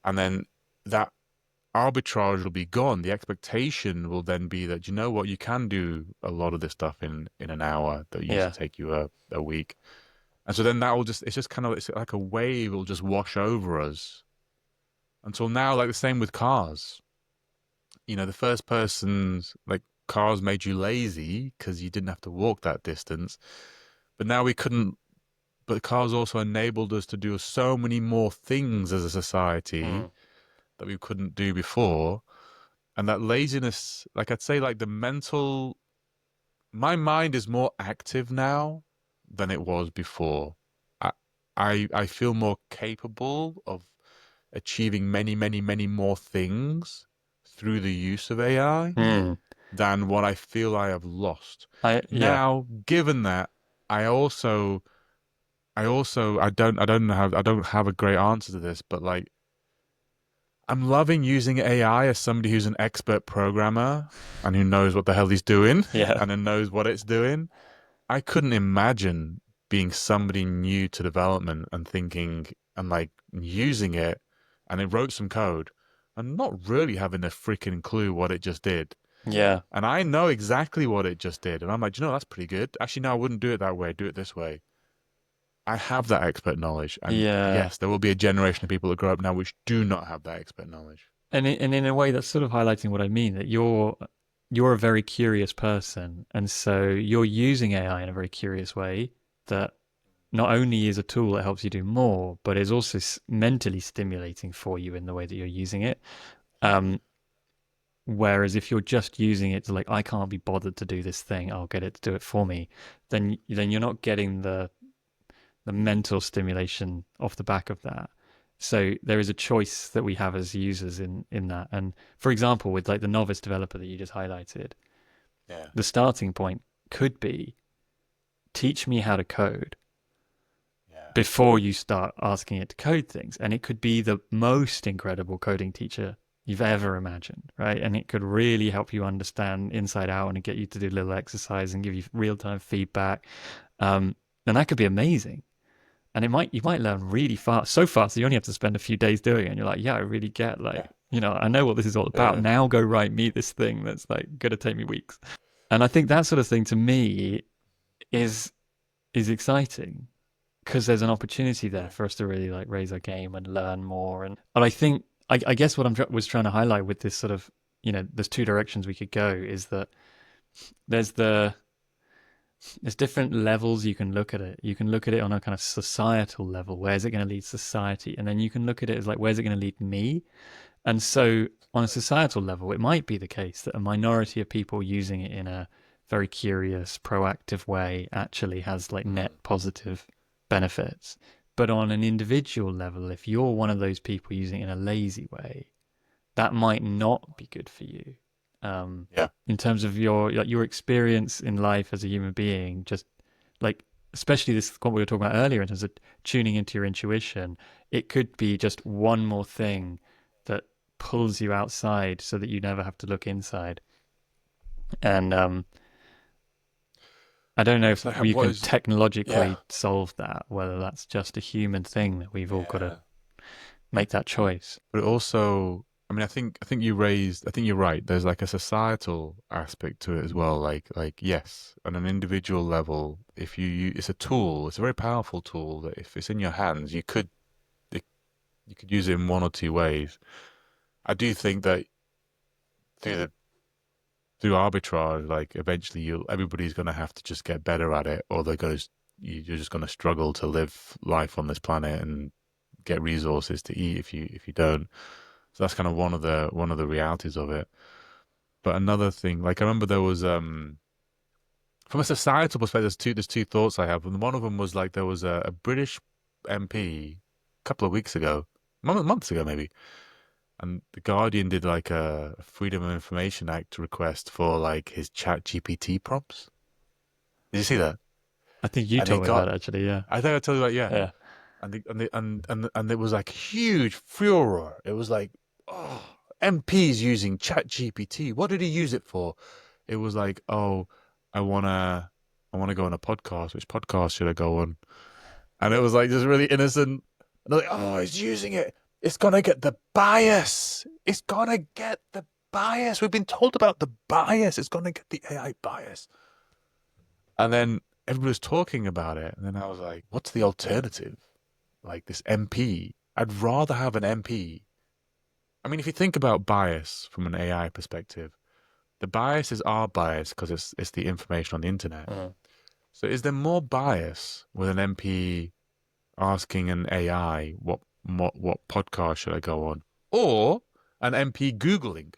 and then that arbitrage will be gone. The expectation will then be that, you know what, you can do a lot of this stuff in an hour that used Yeah. to take you a week. And so then that will just, it's just kind of, it's like a wave will just wash over us until now, like the same with cars. The first person's like cars made you lazy because you didn't have to walk that distance. But now we couldn't, but cars also enabled us to do so many more things as a society Mm. that we couldn't do before. And that laziness, like I'd say, like my mind is more active now than it was before. I I feel more capable of achieving many, many, many more things through the use of AI Mm. than what I feel I have lost. Yeah. Now, given that, I also I don't have a great answer to this, but like I'm loving using AI as somebody who's an expert programmer and who knows what the hell he's doing Yeah. and then knows what it's doing. I couldn't imagine being somebody new to development and thinking and like using it and it wrote some code and not really having a freaking clue what it just did. Yeah. And I know exactly what it just did. And I'm like, that's pretty good. Actually, no, I wouldn't do it that way. Do it this way. I have that expert knowledge. And Yeah. yes, there will be a generation of people that grow up now which do not have that expert knowledge. And in a way that's sort of highlighting what I mean, that you're a very curious person, and so you're using AI in a very curious way that not only is a tool that helps you do more, but is also mentally stimulating for you in the way that you're using it. Um, Whereas if you're just using it to like, I can't be bothered to do this thing, I'll get it to do it for me, then you're not getting the mental stimulation off the back of that. So there is a choice that we have as users in that. And for example, with like the novice developer that you just highlighted, Yeah. the starting point could be teach me how to code Yeah. before you start asking it to code things. And it could be the most incredible coding teacher you've ever imagined, right? And it could really help you understand inside out and get you to do little exercise and give you real time feedback. And that could be amazing. And you might learn really fast, so fast that you only have to spend a few days doing it. And you're like, yeah, I really get Yeah. I know what this is all about. Yeah. Now go write me this thing that's like going to take me weeks. And I think that sort of thing to me is exciting because there's an opportunity there Yeah. for us to really like raise our game and learn more. And I think, I guess what was trying to highlight with this sort of, there's two directions we could go is that there's there's different levels you can look at it. You can look at it on a kind of societal level. Where's it going to lead society? And then you can look at it as like, where's it going to lead me? And so on a societal level, it might be the case that a minority of people using it in a very curious, proactive way actually has like net positive benefits. But on an individual level, if you're one of those people using it in a lazy way, that might not be good for you. Yeah. in terms of your experience in life as a human being, just like especially this what we were talking about earlier in terms of tuning into your intuition, it could be just one more thing that pulls you outside so that you never have to look inside. And I don't know It's if like we what can is yeah. technologically solve that, whether that's just a human thing that we've all got to Yeah. make that choice. But it also, I mean, I think you're right. There's like a societal aspect to it as well. Like yes, on an individual level, if it's a tool. It's a very powerful tool that if it's in your hands, it, you could use it in one or two ways. I do think that through the through arbitrage, like eventually everybody's going to have to just get better at it, or you're just going to struggle to live life on this planet and get resources to eat if you don't. So that's kind of one of the realities of it. But another thing, like I remember there was from a societal perspective, there's two thoughts I have, and one of them was like there was a British MP a couple of weeks ago, months ago maybe, and the Guardian did like a Freedom of Information Act request for like his Chat GPT prompts. Did you see that? I think you And he told me about got, it actually. Yeah, I think I told you about, yeah, yeah, and it was like huge furor. It was like, oh, MPs using Chat GPT. What did he use it for? It was like, oh, I wanna I wanna go on a podcast. Which podcast should I go on? And it was like just really innocent. And they're like, oh, he's using it. It's gonna get the bias. It's gonna get the bias. We've been told about the bias. It's gonna get the AI bias. And then everybody was talking about it. And then I was like, what's the alternative? Like this MP. I'd rather have an MP. I mean, if you think about bias from an AI perspective, the bias is our bias because it's the information on the internet. uh, So is there more bias with an MP asking an AI what podcast should I go on, or an MP googling?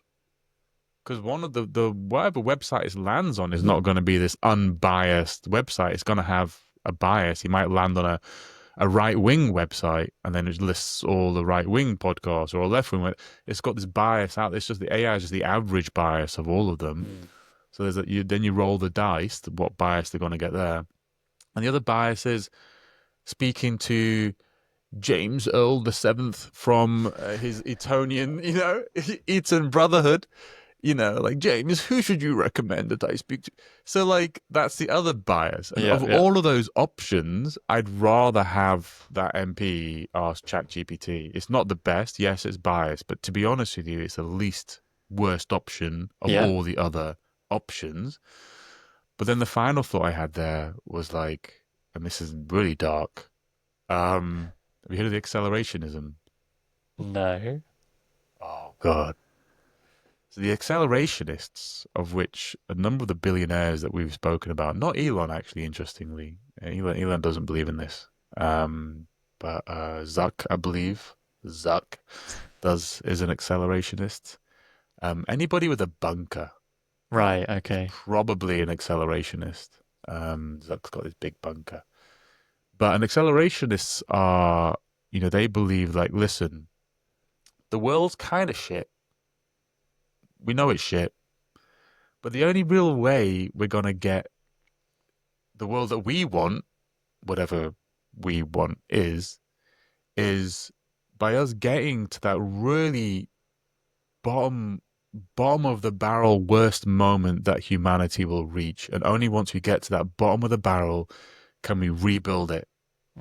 Because one of the whatever website it lands on is not going to be this unbiased website. It's going to have a bias. He might land on a right wing website and then it lists all the right wing podcasts or a left wing. It's got this bias out. It's just the AI is just the average bias of all of them. mm. So then you roll the dice what bias they're going to get there. And the other bias is speaking to James Earl the Seventh from his Etonian, Eton Brotherhood. Like James, who should you recommend that I speak to? So like that's the other bias. And Yeah, of yeah, all of those options, I'd rather have that MP ask ChatGPT. It's not the best, yes, it's biased, but to be honest with you, it's the least worst option of yeah. all the other options. But then the final thought I had there was like, and this is really dark. Have you heard of the accelerationism? No. Oh God. So the accelerationists, of which a number of the billionaires that we've spoken about, not Elon actually, interestingly, Elon doesn't believe in this, but Zuck, I believe, Zuck is an accelerationist. Anybody with a bunker Right. is Okay. probably an accelerationist. Zuck's got this big bunker, but an accelerationists are, they believe like, listen, the world's kind of shit. We know it's shit. But the only real way we're going to get the world that we want, whatever we want is by us getting to that really bottom bottom of the barrel worst moment that humanity will reach. And only once we get to that bottom of the barrel can we rebuild it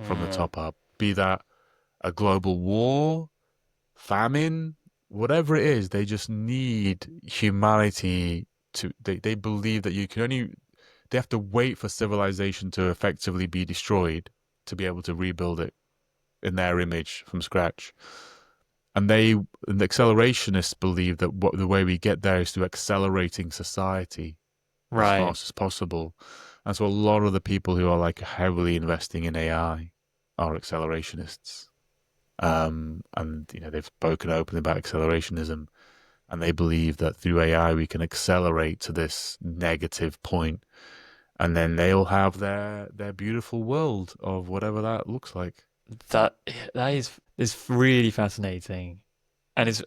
from the Mm, top up. Be that a global war, famine, whatever it is, they just need humanity they believe that you can only they have to wait for civilization to effectively be destroyed to be able to rebuild it in their image from scratch. And the accelerationists believe that the way we get there is through accelerating society as right. fast as possible. And so a lot of the people who are like heavily investing in AI are accelerationists. And they've spoken openly about accelerationism, and they believe that through AI we can accelerate to this negative point, and then they'll have their beautiful world of whatever that looks like. That that is really fascinating, and it's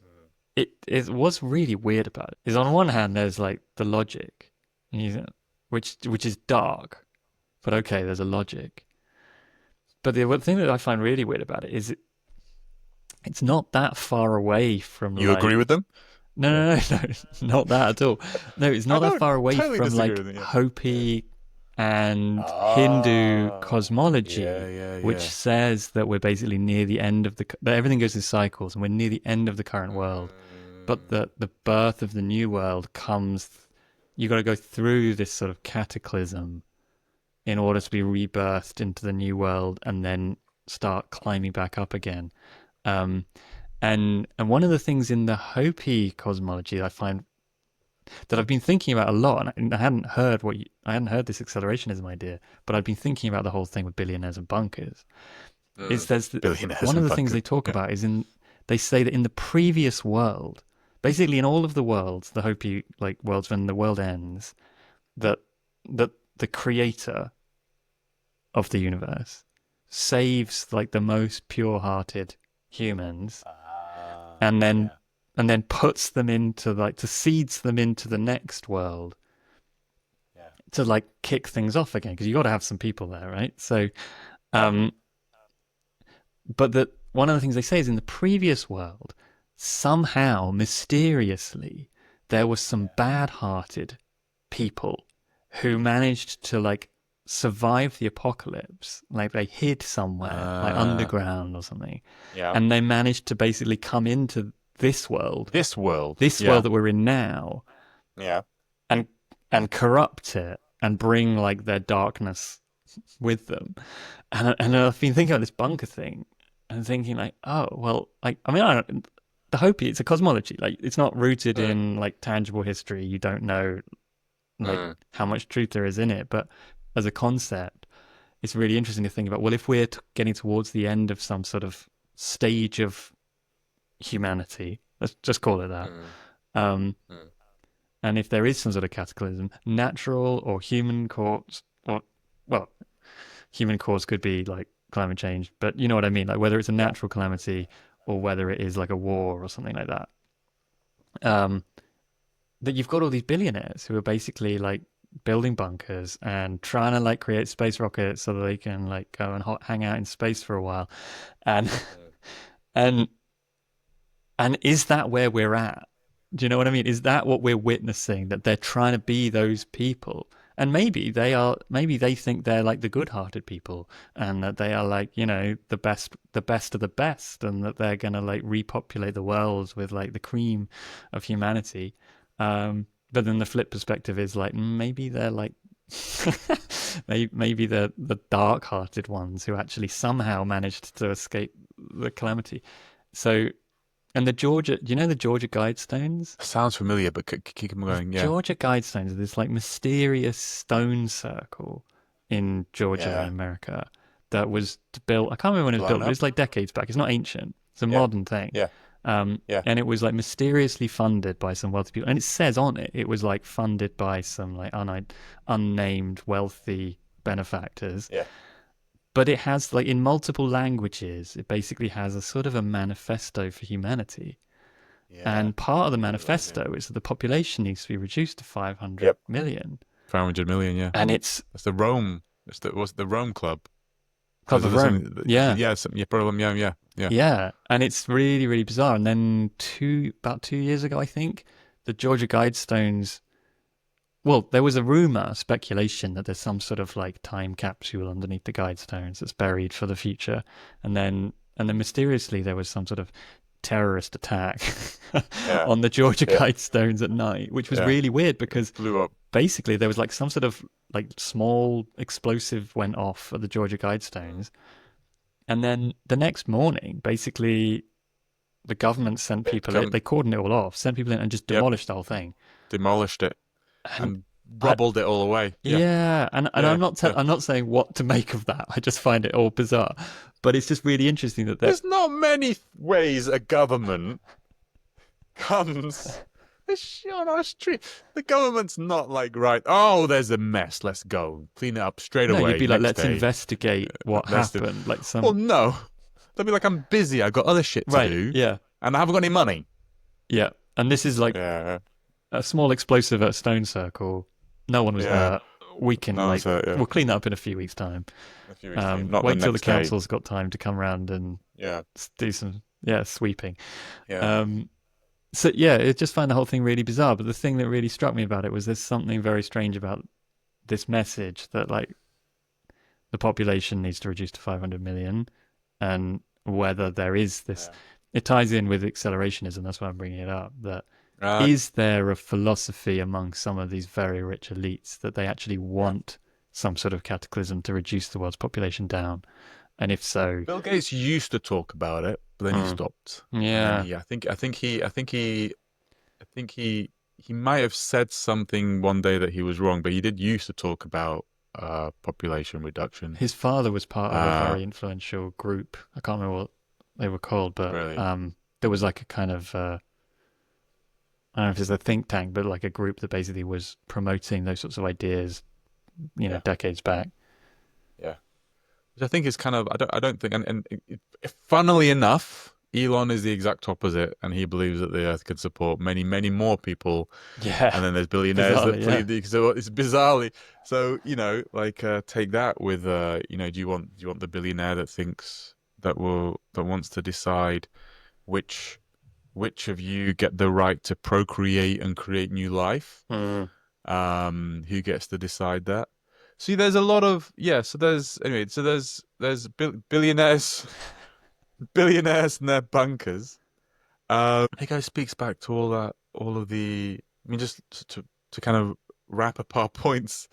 what's really weird about it is, on one hand, there's like the logic, which is dark, but okay, there's a logic. But the one thing that I find really weird about it is it's not that far away from You agree like with them? no, Yeah. no, no, no, not that at all. No, it's I not that don't far away totally from disagree like with them. Yeah. Hopi and Hindu Ah, cosmology, yeah, which yeah. says that we're basically near the end of that everything goes in cycles and we're near the end of the current world. But the birth of the new world comes, you got to go through this sort of cataclysm in order to be rebirthed into the new world and then start climbing back up again. Um, and one of the things in the Hopi cosmology I find that I've been thinking about a lot, and I hadn't heard I hadn't heard this accelerationism idea, but I've been thinking about the whole thing with billionaires and bunkers. It says that Billionaires one of and the things bunkers. they talk Yeah. about is they say that in the previous world, basically in all of the worlds, the Hopi like worlds when the world ends, that that the creator of the universe saves like the most pure-hearted humans and then Yeah. puts them into like to seeds them into the next world Yeah. to like kick things off again, because you got to have some people there, right? So um but that one of the things they say is in the previous world, somehow mysteriously there was some bad-hearted people who managed to like survive the apocalypse, like they hid somewhere like underground or something, Yeah. and they managed to basically come into this world This world. world that we're in now, Yeah. and corrupt it and bring like their darkness with them. And I've been thinking about this bunker thing and thinking like, oh well, like I mean, I don't, the Hopi, it's a cosmology, like it's not rooted in like tangible history. You don't know like how much truth there is in it, but as a concept, it's really interesting to think about. Well, if we're getting towards the end of some sort of stage of humanity, let's just call it that. And if there is some sort of cataclysm, natural or human cause, or well, human cause could be like climate change, but you know what I mean, like whether it's a natural calamity or whether it is like a war or something like that. That you've got all these billionaires who are basically like building bunkers and trying to like create space rockets so that they can like go and hang out in space for a while, and and is that where we're at? Do you know what I mean? Is that what we're witnessing? That they're trying to be those people, and maybe they are. Maybe they think they're like the good-hearted people, and that they are like, you know, the best of the best, and that they're gonna like repopulate the world with like the cream of humanity. But then the flip perspective is like maybe they're like maybe they're the dark-hearted ones who actually somehow managed to escape the calamity. So, and the Georgia, do you know the Georgia Guidestones? Sounds familiar, but keep them going. Yeah. Georgia Guidestones are this like mysterious stone circle in Georgia in Yeah. America that was built. I can't remember when it was Blown built, but up. it's like decades back. It's not ancient. It's a Yeah. modern thing. Yeah. Yeah. And it was like mysteriously funded by some wealthy people. And it says on it, it was like funded by some like unnamed wealthy benefactors. Yeah. But it has like in multiple languages, it basically has a sort of a manifesto for humanity. Yeah. And part of the manifesto is that the population needs to be reduced to 500 Yep. million. 500 million. Yeah. And it's That's the Rome. What's the Rome Club? Club of Rome. Yeah. Yeah. Problem. Yeah. Yeah. And it's really, really bizarre. And then about 2 years ago, I think, the Georgia Guidestones, well, there was a rumor, speculation that there's some sort of like time capsule underneath the Guidestones that's buried for the future. And then mysteriously there was some sort of terrorist attack on the Georgia Guidestones at night, which was really weird because Blew up. basically there was like some sort of like small explosive went off at the Georgia Guidestones, and then the next morning basically the government sent people in, they cordoned it all off, sent people in and just demolished the whole thing, Demolished it and rubbled it all away. Yeah, and I'm not I'm not saying what to make of that. I just find it all bizarre, but it's just really interesting that There's not many ways a government comes. On our street. The government's not like, right, oh, there's a mess, let's go. Clean it up straight away. You'd be like, next let's day. investigate what happened. Like some. Well, no. They'll be like, I'm busy, I've got other shit to do. Yeah. And I haven't got any money. Yeah, and this is like Yeah, a small explosive at a stone circle. No one was yeah. hurt. We can No, so yeah, we'll clean that up in a few weeks' time. a few weeks time, not the Wait till the next day. council's got time to come around and Yeah, do some sweeping. yeah, Um, so yeah, it just found the whole thing really bizarre. But the thing that really struck me about it was there's something very strange about this message that like the population needs to reduce to 500 million, and whether there is this, yeah. it ties in with accelerationism. That's why I'm bringing it up. That Uh, is there a philosophy among some of these very rich elites that they actually yeah. want some sort of cataclysm to reduce the world's population down? And if so, Bill Gates used to talk about it, but then he mm, stopped. And then yeah, he might have said something one day that he was wrong, but he did used to talk about population reduction. his father was part of a Uh, very influential group. I can't remember what they were called, but really? there was like a kind of I don't know if it's a think tank, but like a group that basically was promoting those sorts of ideas, Yeah, decades back. yeah. Which I think is kind of I don't think funnily enough, Elon is the exact opposite, and he believes that the Earth could support many more people. Yeah, And then there's billionaires that bizarrely, yeah. believe so it's bizarrely so like take that with do you want the billionaire that thinks that wants to decide which of you get the right to procreate and create new life, Mm. who gets to decide that. See, there's a lot of so there's anyway so there's billionaires billionaires and their bankers. I think it speaks back to all of the. I mean, just to kind of wrap up our points.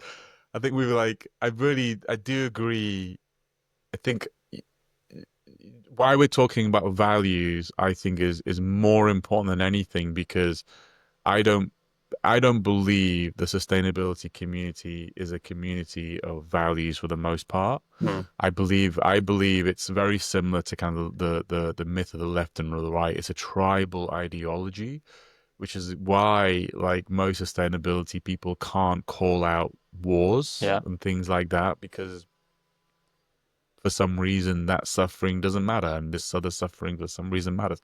I think we were like, I do agree. I think why we're talking about values, I think is more important than anything because I don't, I don't believe the sustainability community is a community of values for the most part. Mm. I believe it's very similar to kind of the myth of the left and the right. It's a tribal ideology, which is why like most sustainability people can't call out wars Yeah. and things like that because for some reason that suffering doesn't matter and this other suffering for some reason matters.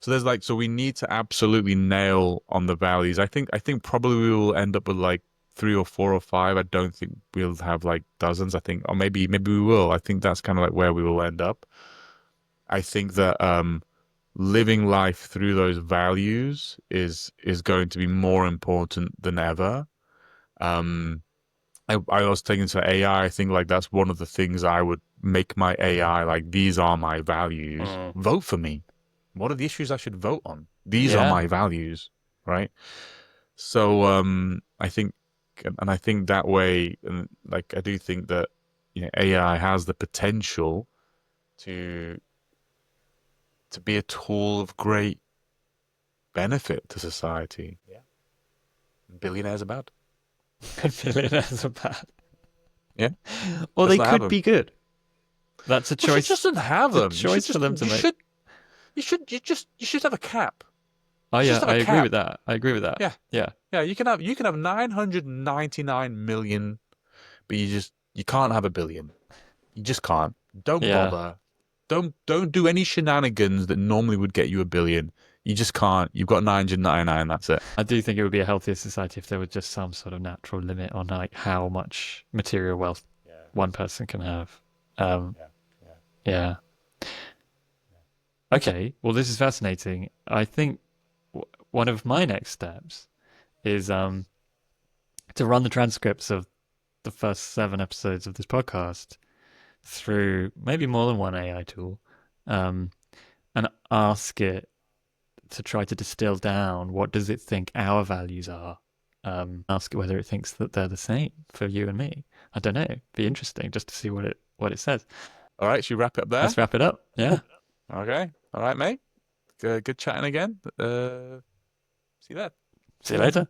So there's like so we need to absolutely nail on the values. I think probably we will end up with like three or four or five. I don't think we'll have like dozens. I think or maybe we will. I think that's kind of like where we will end up. I think that living life through those values is going to be more important than ever. Um I was taking to AI. I think like that's one of the things I would make my AI like these are my values. Mm. Vote for me. What are the issues I should vote on? These are Yeah. my values, right? So I think that way, and like I do think that AI has the potential to be a tool of great benefit to society. Yeah, billionaires are bad. Billionaires are bad. Yeah, Or let's they not have could them. be good. That's a We should choice. just not have It's a them. You should choice for just them to you make. should you should have a cap. Oh You should yeah, just have I a agree cap. with that. I agree with that. Yeah, Yeah. yeah. You can have 999 million, but you can't have a billion. You just can't. Don't Yeah. bother. Don't do any shenanigans that normally would get you a billion. You just can't. You've got 999. That's it. I do think it would be a healthier society if there was just some sort of natural limit on like how much material wealth Yeah, one person can have. Um, yeah, yeah. yeah. Okay. Well, this is fascinating. I think one of my next steps is to run the transcripts of the first 7 episodes of this podcast through maybe more than one AI tool, um, and ask it to try to distill down what does it think our values are. Ask it whether it thinks that they're the same for you and me. I don't know. Be interesting just to see what it says. All right. Should we wrap it up there? Let's wrap it up. Yeah. Okay. All right, mate. Good chatting again. See you there. See you later.